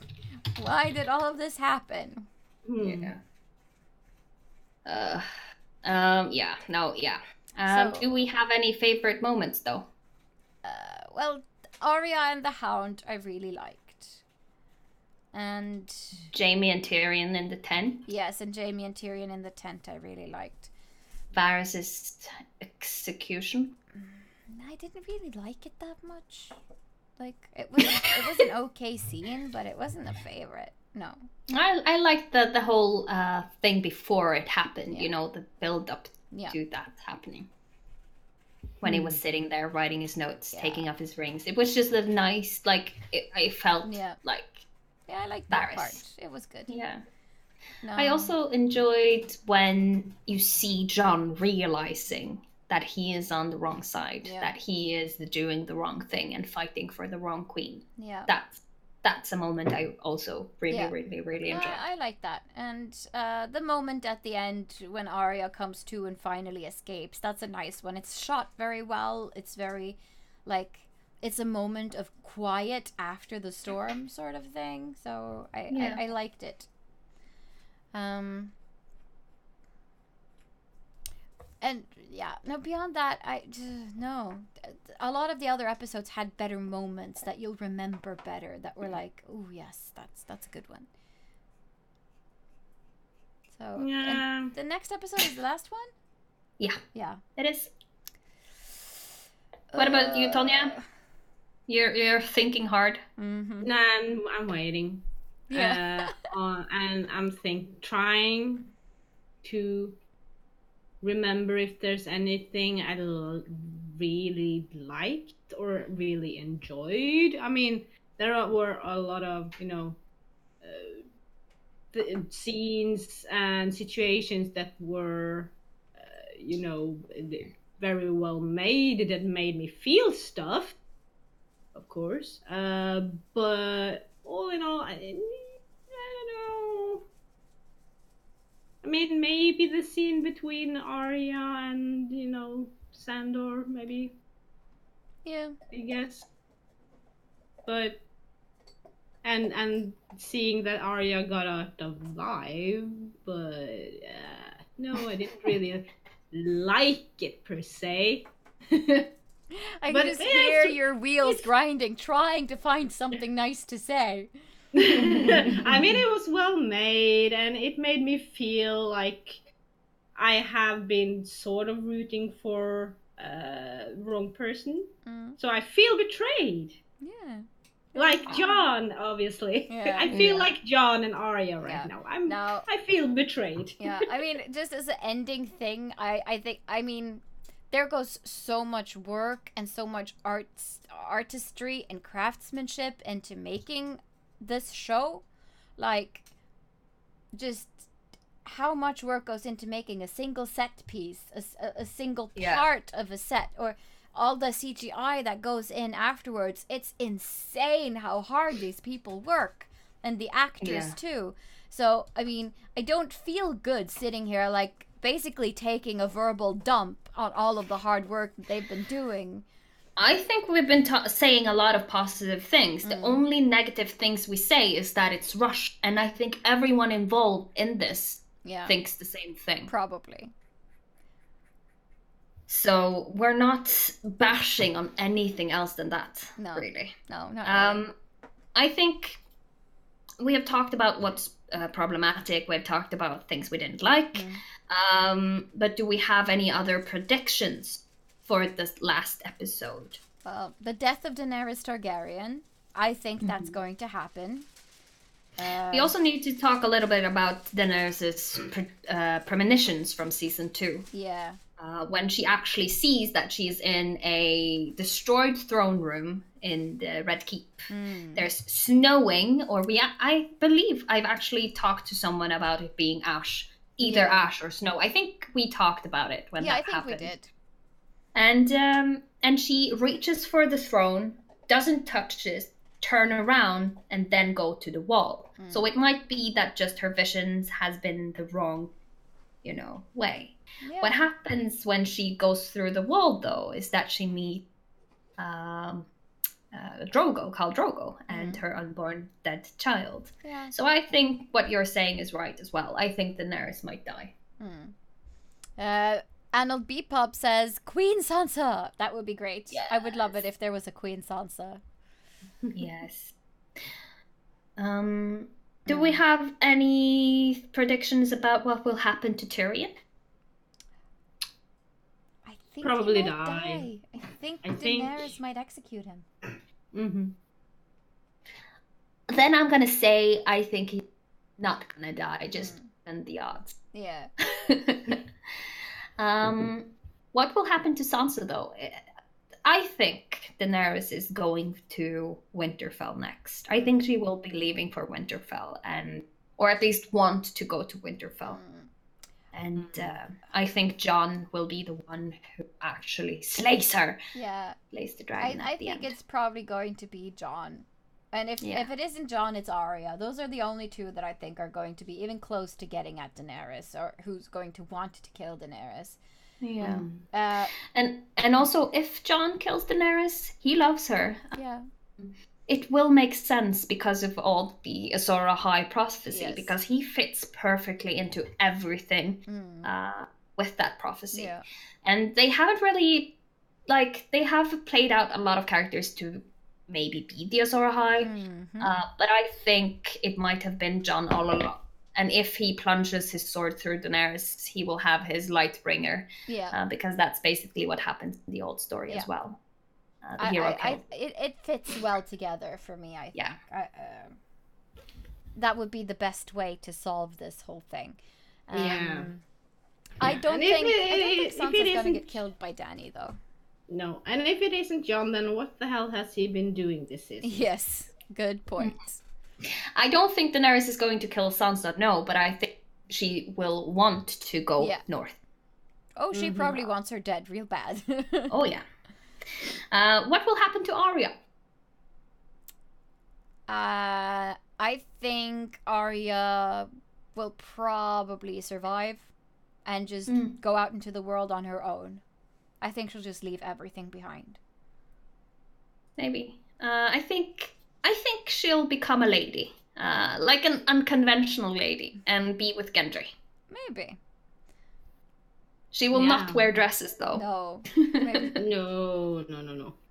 why did all of this happen? Yeah. Yeah, no, yeah. So- Do we have any favorite moments though? Well, Arya and the Hound I really liked. And Jamie and Tyrion in the tent. yes, and Jamie and Tyrion in the tent I really liked. Varys' execution. I didn't really like it that much. Like it was an okay scene, but it wasn't a favorite. No. I liked the whole thing before it happened. Yeah. You know, the build up Yeah. to that happening. When he was sitting there writing his notes, taking off his rings, it was just a nice, like I felt like. Yeah, I liked that Varys. part. It was good. Yeah. No. I also enjoyed when you see John realizing that he is on the wrong side, that he is doing the wrong thing and fighting for the wrong queen. Yeah. That's a moment I also really enjoyed. I like that. And the moment at the end when Arya comes to and finally escapes, that's a nice one. It's shot very well. It's very, like, it's a moment of quiet after the storm sort of thing. So I liked it. And yeah, no, beyond that, no. A lot of the other episodes had better moments that you'll remember better, that were like, oh yes, that's a good one. So and the next episode is the last one? Yeah. It is. What about you, Tonya? You're thinking hard. Mm-hmm. Nah, I'm waiting. Yeah. And I'm trying to remember if there's anything I really liked or really enjoyed. I mean, were a lot of, scenes and situations that were, very well made, that made me feel stuff, of course. But all in all, I don't know. I mean, maybe the scene between Arya and, Sandor, maybe. Yeah. I guess. But and seeing that Arya got out alive, but no, I didn't really like it per se. I can just hear your wheels grinding, trying to find something nice to say. I mean, it was well made, and it made me feel like I have been sort of rooting for wrong person. So I feel betrayed. Yeah. Like John, obviously. Yeah. I feel like John and Arya right now. I feel betrayed. Yeah, I mean, just as an ending thing, I think, I mean, there goes so much work and so much artistry and craftsmanship into making this show. Like, just how much work goes into making a single set piece, a single part of a set, or all the CGI that goes in afterwards. It's insane how hard these people work, and the actors too. So, I mean, I don't feel good sitting here, like, basically taking a verbal dump on all of the hard work that they've been doing. I think we've been saying a lot of positive things. The only negative things we say is that it's rushed, and I think everyone involved in this thinks the same thing. Probably. So we're not bashing on anything else than that, really. No, not really. I think we have talked about what's problematic. We've talked about things we didn't like. But do we have any other predictions for this last episode? Well, the death of Daenerys Targaryen. I think that's going to happen. We also need to talk a little bit about Daenerys' premonitions from season 2. Yeah. When she actually sees that she's in a destroyed throne room in the Red Keep. There's snowing, or I believe I've actually talked to someone about it being ash. Either ash or snow. I think we talked about it when that happened. Yeah, I think we did. And she reaches for the throne, doesn't touch it, turn around, and then go to the wall. So it might be that just her visions has been the wrong, way. Yeah. What happens when she goes through the wall, though, is that she meets Khal Drogo, and her unborn dead child. Yeah. So I think what you're saying is right as well. I think Daenerys might die. Arnold Bepop says Queen Sansa. That would be great. Yes. I would love it if there was a Queen Sansa. Yes. Do we have any predictions about what will happen to Tyrion? I think Probably he might die. I think I think- Daenerys might execute him. Mm-hmm. Then I'm gonna say I think he's not gonna die, just and the odds. Yeah. What will happen to Sansa though? I think Daenerys is going to Winterfell next. I think she will be leaving for Winterfell, or at least want to go to Winterfell. And I think Jon will be the one who actually slays her. Yeah. Slays the dragon I at the think end. it's probably going to be Jon. And if it isn't Jon, it's Arya. Those are the only two that I think are going to be even close to getting at Daenerys, or who's going to want to kill Daenerys. Yeah. And And also, if Jon kills Daenerys, he loves her. yeah. It will make sense because of all the Azor Ahai prophecy, Yes. because he fits perfectly into everything with that prophecy. Yeah. And they haven't really, they have played out a lot of characters to maybe be the Azor Ahai, but I think it might have been Jon all along. And if he plunges his sword through Daenerys, he will have his Lightbringer. Yeah. Because that's basically what happens in the old story as well. The hero killed. It fits well together for me, I think. Yeah. That would be the best way to solve this whole thing. I And don't if think it Sansa's going to isn't- get killed by Dany, though. No, and if it isn't Jon, then what the hell has he been doing this season? Yes, good point. I don't think Daenerys is going to kill Sansa, no, but I think she will want to go north. Oh, she probably wants her dead real bad. Oh, yeah. What will happen to Arya? I think Arya will probably survive and just go out into the world on her own. I think she'll just leave everything behind. Maybe. I think she'll become a lady, like an unconventional lady, and be with Gendry. Maybe. She will not wear dresses, though. No. Maybe. No.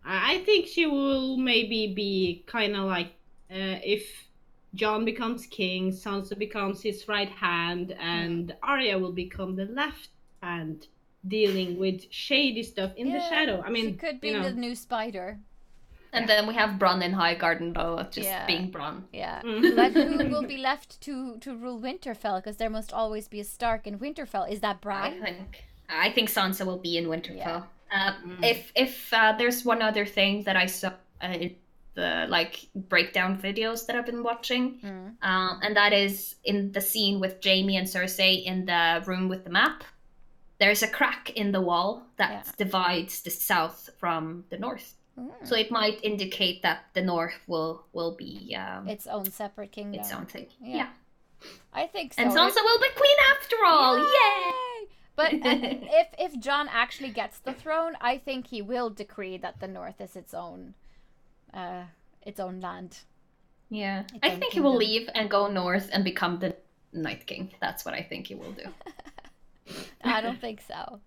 I think she will maybe be kind of like if Jon becomes king, Sansa becomes his right hand, and Arya will become the left hand, dealing with shady stuff in the shadow. I mean, she could be the new spider. And then we have Bronn in Highgarden, though, just being Bronn. Yeah. But who will be left to rule Winterfell? Because there must always be a Stark in Winterfell. Is that Bran? I think Sansa will be in Winterfell. If there's one other thing that I saw in the breakdown videos that I've been watching, and that is in the scene with Jaime and Cersei in the room with the map. There's a crack in the wall that divides the south from the north. So it might indicate that the north will be its own separate kingdom. Its own thing. Yeah. I think so. And Sansa will be queen after all. Yay! But if Jon actually gets the throne, I think he will decree that the north is its own land. Yeah. I think he will leave and go north and become the Night King. That's what I think he will do. I don't think so.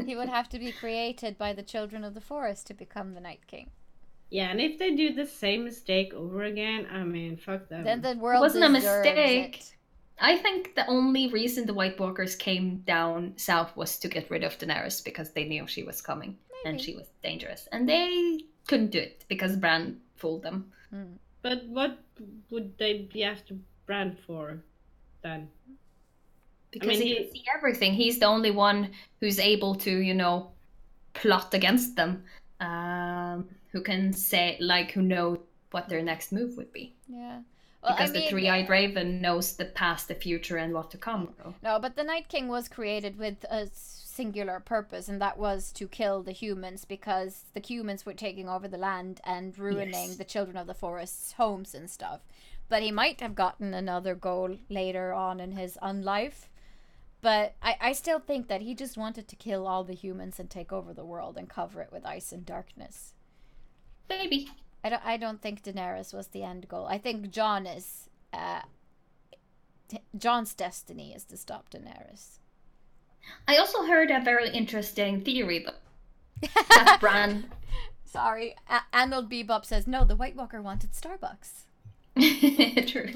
He would have to be created by the children of the forest to become the Night King. Yeah, and if they do the same mistake over again, I mean, fuck them. Then the world wasn't a deserves mistake. it. I think the only reason the White Walkers came down south was to get rid of Daenerys because they knew she was coming and she was dangerous. And they couldn't do it because Bran fooled them. But what would they be after Bran for then? Because he can see everything. He's the only one who's able to, plot against them. Who can say, who know what their next move would be. Yeah. Well, because the Three-Eyed Raven knows the past, the future, and what to come. No, but the Night King was created with a singular purpose, and that was to kill the humans, because the humans were taking over the land and ruining the children of the forest's homes and stuff. But he might have gotten another goal later on in his life. But I still think that he just wanted to kill all the humans and take over the world and cover it with ice and darkness. Maybe. I don't think Daenerys was the end goal. I think Jon is Jon's destiny is to stop Daenerys. I also heard a very interesting theory that Bran. Sorry, Arnold Bebop says no. The White Walker wanted Starbucks. True.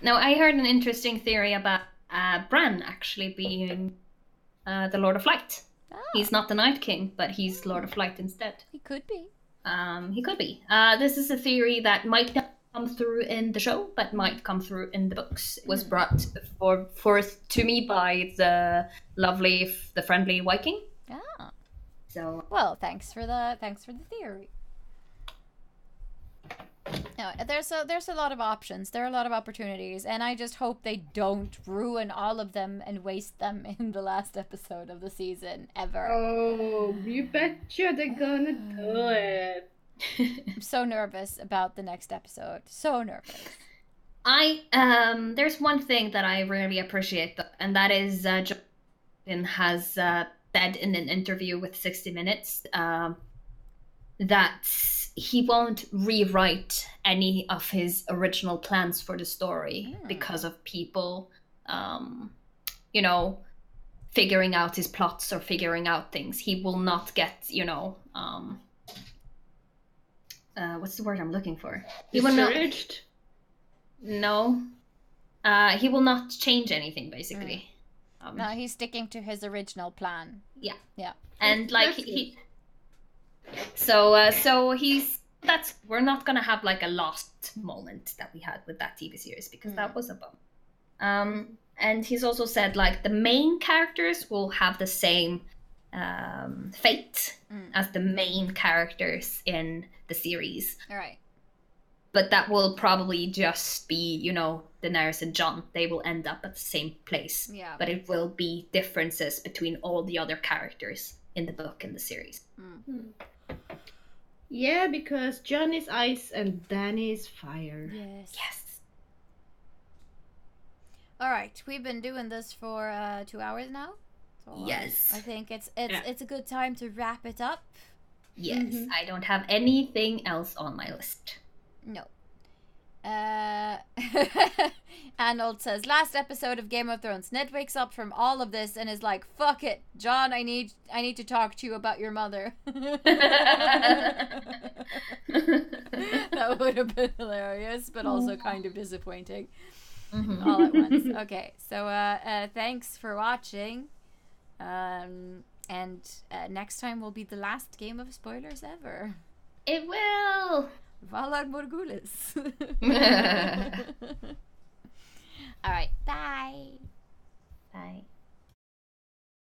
No, I heard an interesting theory about Bran actually being the Lord of Light. Ah. He's not the Night King, but he's Lord of Light instead. He could be. He could be. This is a theory that might not come through in the show, but might come through in the books. It was brought forth to me by the friendly Viking. Ah. So well, thanks for the theory. No, there's a lot of options. There are a lot of opportunities, and I just hope they don't ruin all of them and waste them in the last episode of the season ever. Oh, you betcha they're gonna do it. I'm so nervous about the next episode. So nervous. There's one thing that I really appreciate, and that is Justin has said in an interview with 60 Minutes that he won't rewrite any of his original plans for the story because of people, figuring out his plots or figuring out things. He will not get, what's the word I'm looking for? He will not. No. He will not change anything, basically. No, he's sticking to his original plan. Yeah. Yeah. And like So we're not gonna have like a lost moment that we had with that TV series, because that was a bum. And he's also said like the main characters will have the same fate as the main characters in the series. All right. But that will probably just be, Daenerys and Jon. They will end up at the same place. Yeah. But it will be differences between all the other characters in the book and the series. Yeah, because Jon is ice and Dany is fire. Yes. Yes. All right, we've been doing this for 2 hours now. So Yes. I think it's a good time to wrap it up. Yes. I don't have anything else on my list. No. Arnold says, last episode of Game of Thrones. Ned wakes up from all of this and is like, fuck it, Jon, I need to talk to you about your mother. That would have been hilarious, but also kind of disappointing. All at once. Okay, so thanks for watching. And next time will be the last game of spoilers ever. It will. Valar Morghulis. All right, bye.